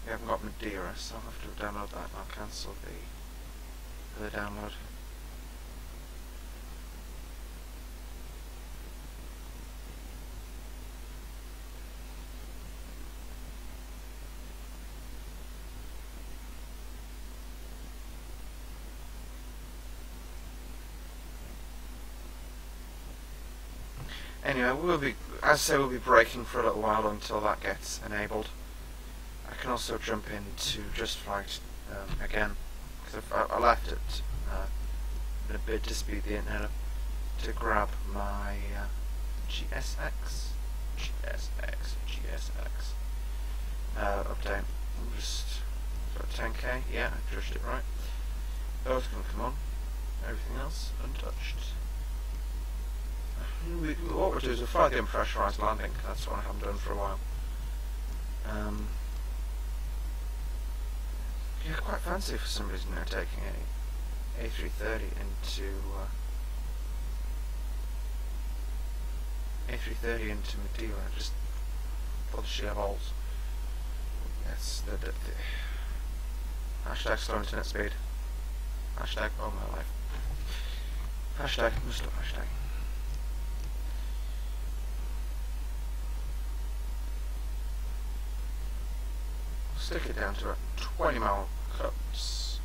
Speaker 1: We haven't got Madeira, so I'll have to download that and I'll cancel the download. Anyway, as I say, we'll be breaking for a little while until that gets enabled. I can also jump into Just Flight again, because I left it in a bit to speed the internet up, to grab my GSX update. We'll just Got 10k, yeah, I judged it right. Those can come on. Everything else untouched. What we'll do is we'll fly the unpressurised landing. That's what I haven't done for a while. Yeah, quite fancy for some reason now taking a A330 into Madeira, just for the sheer holes. That's the hashtag slow internet speed. Hashtag oh my life. Hashtag must stop hashtag. Stick it down to a 20-mile cuts.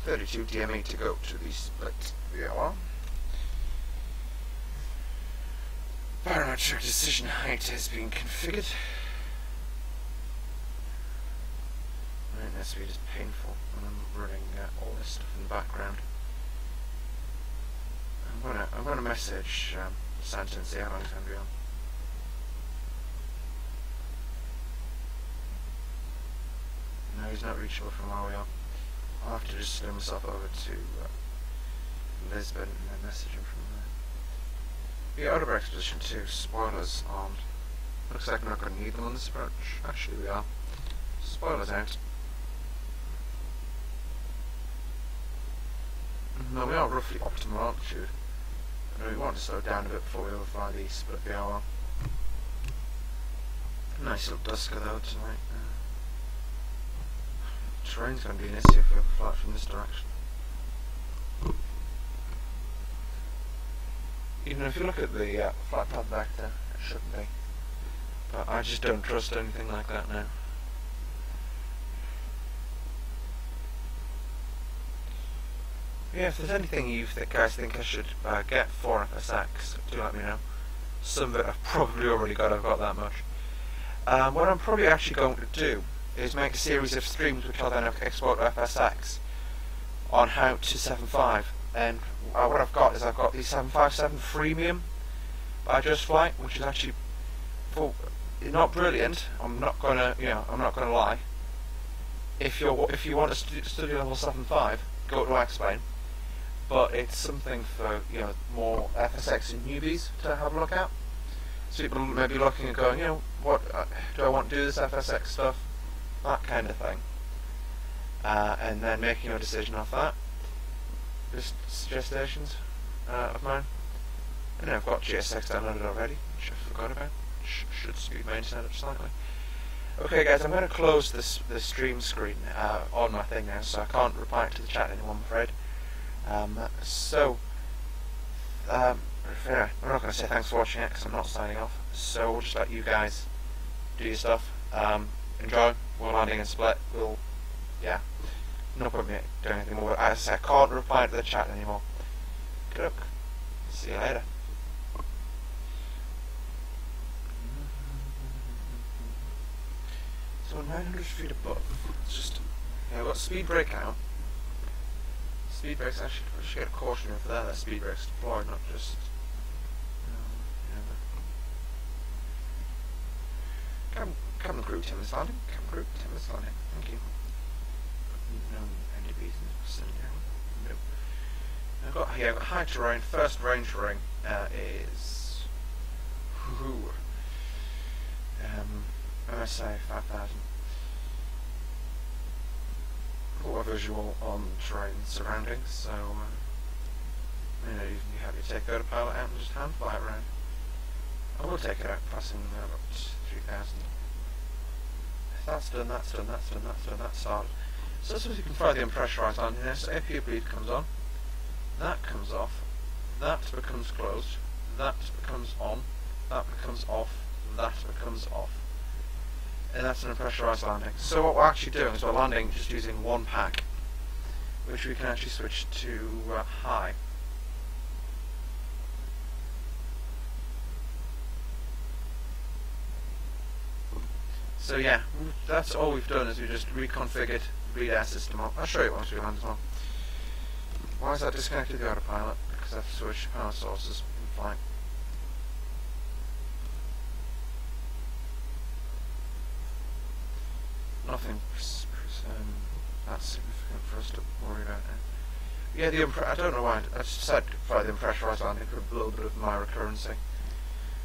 Speaker 1: 32 DME to go to the split VOR. Parametric decision height has been configured. Right, that speed is painful when I'm running all this stuff in the background. I'm gonna message Santa and see how long it's gonna be on. No, he's not reachable from where we are. I'll have to just send myself over to Lisbon and then message him from there. Yeah, autobreak position 2, spoilers on. Looks like we're not going to need them on this approach. Actually we are. Spoilers out. No, we are roughly optimal altitude. We want to slow down a bit before we overfly the split VOR. Nice little dusker though tonight. Terrain's going to be an issue if we overfly from this direction. Even if you look at the flight path back there, it shouldn't be. But I just don't trust anything like that now. Yeah, if there's anything you guys think I should get for FSX, do let me know. Some of it I've probably already got, I've got that much. What I'm probably actually going to do is make a series of streams which I'll then export to FSX on how to 7.5. And what I've got is I've got the 757 freemium by Just Flight, which is actually not brilliant. I'm not gonna lie. If you want to study level 7.5, go to X-Plane. But it's something for more FSX and newbies to have a look at. So people may be looking and going, what do I want to do this FSX stuff? That kind of thing. And then making your decision off that. Just suggestions of mine. And I've got GSX downloaded already, which I forgot about. Should speed my internet up slightly. Okay guys, I'm going to close the stream screen on my thing now, so I can't reply to the chat anymore, I'm afraid. I'm not going to say thanks for watching it, because I'm not signing off. So we'll just let you guys do your stuff. Enjoy. We're landing in Split. No point in me doing anything more. As I said, I can't reply to the chat anymore. Good luck. See you later. So 900 feet above. It's just I've got speed brake out. Speed brakes actually I should get a caution for that. That speed brakes deployed, not just Cabin crew, Tim is landing. Cabin crew, Tim is landing. Thank you. No NDBs in the vicinity. Nope. I've got high terrain. First range ring is MSA 5000. Got a visual on terrain surroundings, so you can have your take autopilot out and just hand fly it around. I will take it out, passing about 3000. That's done, that's done, that's done, that's done, that's started. So that's what you can fly the unpressurised landing there. So APU bleed comes on, that comes off, that becomes closed, that becomes on, that becomes off, that becomes off. And that's an unpressurised landing. So what we're actually doing is we're landing just using one pack, which we can actually switch to high. So yeah, that's all we've done is we just reconfigured the bleed air system up. I'll show you once we land as well. Why is that disconnected the autopilot? Because I've switched power sources in flight. significant for us to worry about now. Yeah, I don't know why I just said fly the unpressurised landing for a little bit of my recurrency.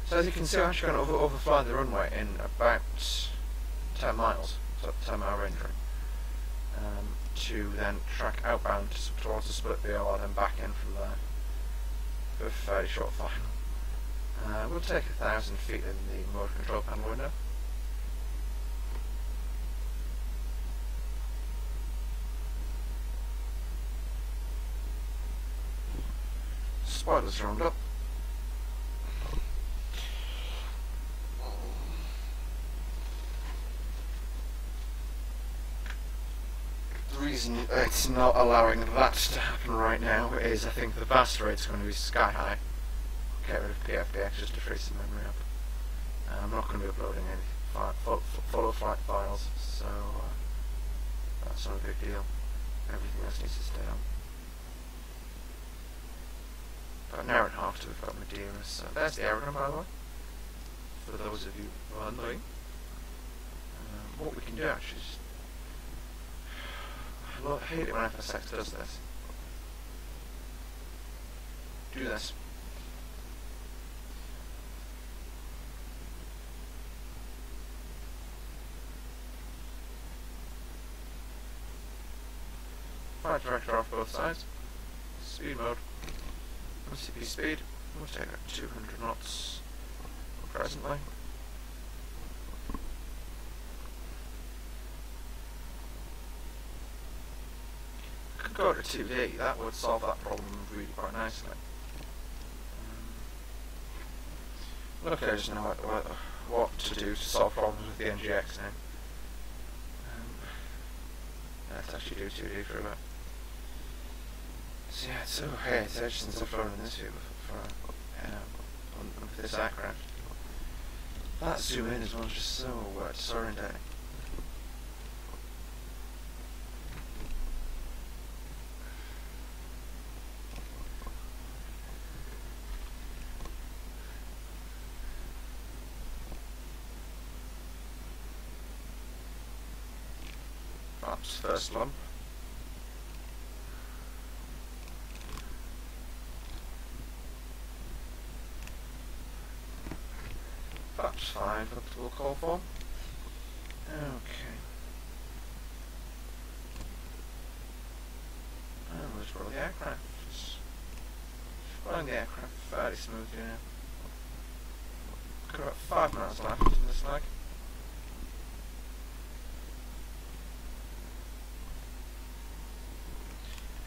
Speaker 1: So as you can see, I'm actually going to overfly the runway in about 10 miles, so 10-mile range, to then track outbound towards the split VOR, then back in from there for a fairly short final. We'll take 1,000 feet in the mode control panel window. Spoilers round up. The reason it's not allowing that to happen right now is I think the VAST rate's going to be sky high. Get rid of PFBX just to free some memory up. I'm not going to be uploading any follow flight files, so that's not a big deal. Everything else needs to stay on. About an hour and a half till we've got Madeira, so there's the aerodrome, by the way, for those of you wondering. What we can do actually is, I hate it when FSX does this. Do this. Flight director off both sides. Speed mode. CP speed. We'll take about 200 knots presently. Could go to 2D. That would solve that problem really quite nicely. Okay, I just know what to do to solve problems with the NGX now. Let's actually do 2D for a bit. So yeah, it's so hey, it's edged since I've flown in this view with this aircraft. That zoom in as well is just so disorientating. Perhaps first lump. Perhaps 5 up to we'll call for. Okay. And we'll just roll the aircraft. Just flying the aircraft fairly smoothly now. Got about 5 miles left in this leg.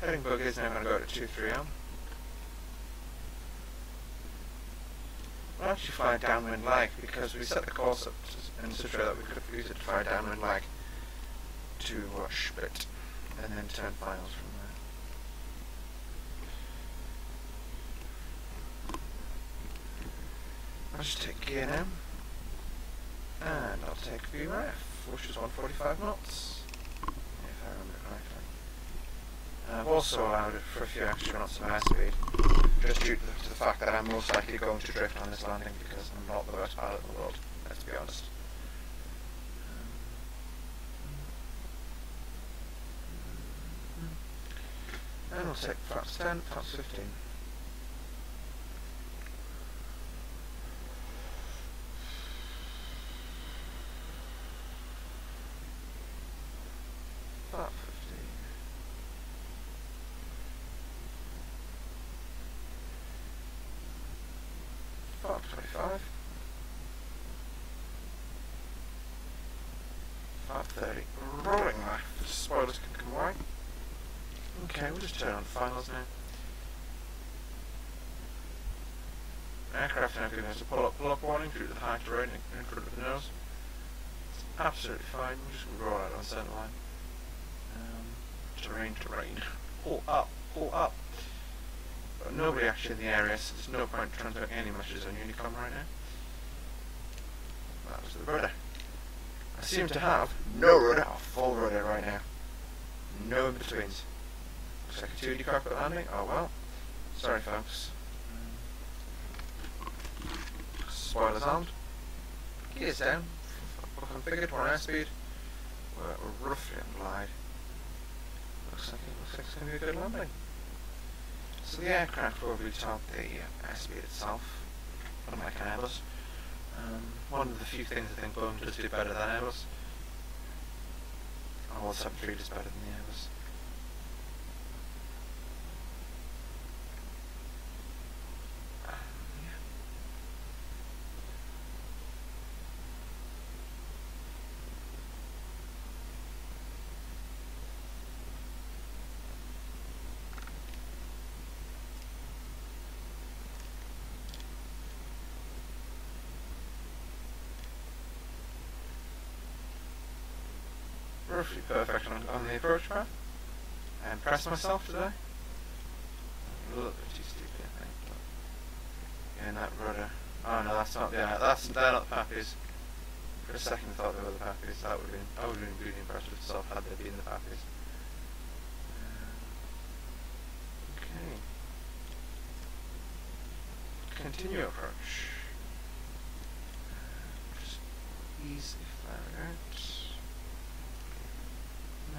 Speaker 1: Heading bug is now going to go to 23M. We'll actually fly a downwind lag because we set the course up in such a way that we could have used it to fly a downwind lag to split and then turn finals from there. I'll just take gear now, and I'll take VRF, which is 145 knots, if I remember correctly. I've also allowed it for a few extra knots of airspeed, just due to the fact that I'm most likely going to drift on this landing because I'm not the best pilot in the world, let's be honest. And we'll take flaps 10, flaps 15. Flap 15. Flap 25. Flap 30. Rolling left. The spoilers can come away. Okay, we'll just turn on finals now. Aircraft now giving us a pull-up warning due to the high terrain in front of the nose. It's absolutely fine, we'll just roll out on centre line. Terrain. Pull up. But nobody actually in the area, so there's no point transmitting any messages on Unicom right now. That was the rudder. I seem to have no rudder, or full rudder right now. No in-betweens. Looks like a 2D cockpit landing. Oh well. Sorry folks. Spoilers armed. Gears down. Configured for airspeed. We're roughly on glide. looks like it's going to be a good landing. So the aircraft will be told the airspeed itself, unlike an Airbus. One of the few things I think Boeing does do better than Airbus. Oh, well, 737 does better than the Airbus. Roughly perfect on the approach path. I impressed myself today. A little bit too stupid, I think. But yeah, and that rudder. Oh no, that's not. Yeah, they're not the Pappies. For a second, I thought they were the Pappies. I would have been really impressed with myself had they been the Pappies. Okay. Continue approach. Just ease the flag out.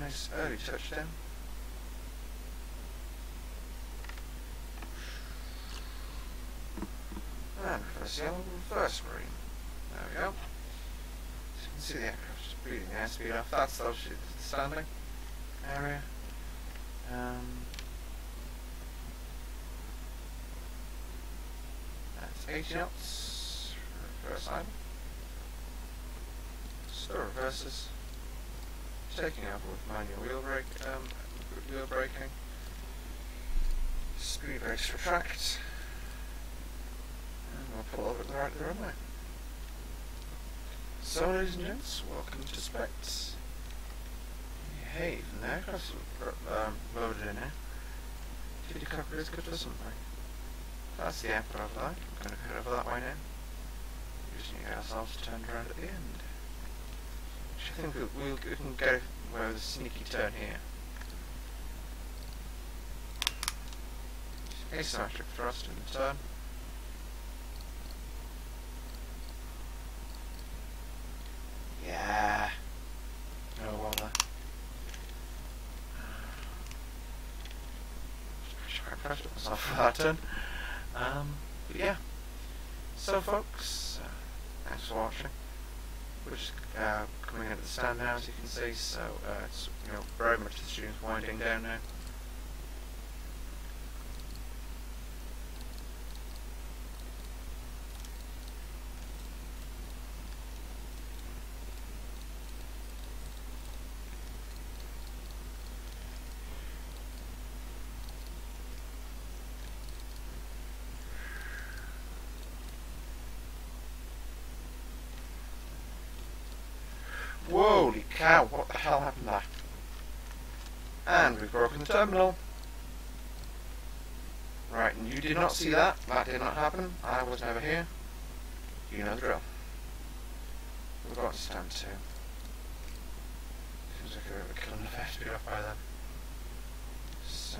Speaker 1: Nice early touchdown. And reverse yellow, reverse green. There we go. So you can see the aircraft just breathing the airspeed off. That's obviously the standing area. That's 80 knots. Reverse idle. Still reverses. Taking over with manual wheel braking. Speed brakes retract. And we'll pull over at the right of the runway. So, ladies and gents, welcome to Split. Hey, even the aircraft's loaded in here. Kitty cocker is good for something. That's the airport over there. I'm going to head over that way now. We just need to get ourselves turned around at the end. I think we can get away with a sneaky turn here. Asymmetric thrust in the turn. Yeah. Oh well there. I pressed myself for that turn. But yeah. So folks, thanks for watching. We're just coming into the stand now, as you can see, so it's very much the students winding down now. Holy cow, what the hell happened there? And we've broken the terminal. Right, and you did not see that. That did not happen. I was never here. You know the drill. We've got to stand to. Seems like we're killing enough airspeed off by then. So.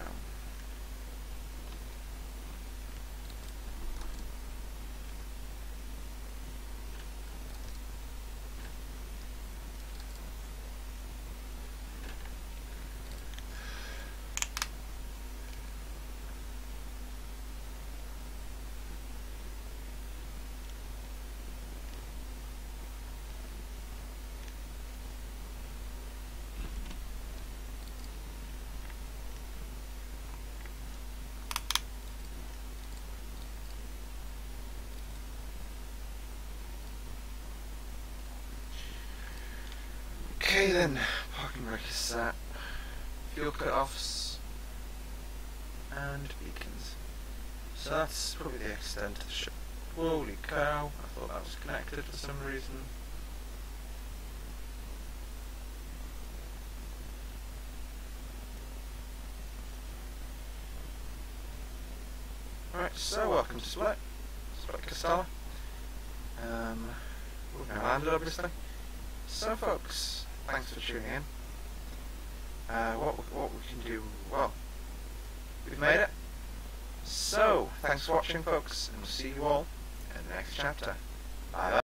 Speaker 1: Okay then, parking brake is set, fuel cut-offs, and beacons. So that's probably the extent of the ship. Holy cow, I thought that was connected for some reason. Right, so welcome to Split Castella. We've now landed obviously. So folks, thanks for tuning in. What we can do, well, we've made it. So, thanks for watching folks, and we'll see you all in the next chapter. Bye bye.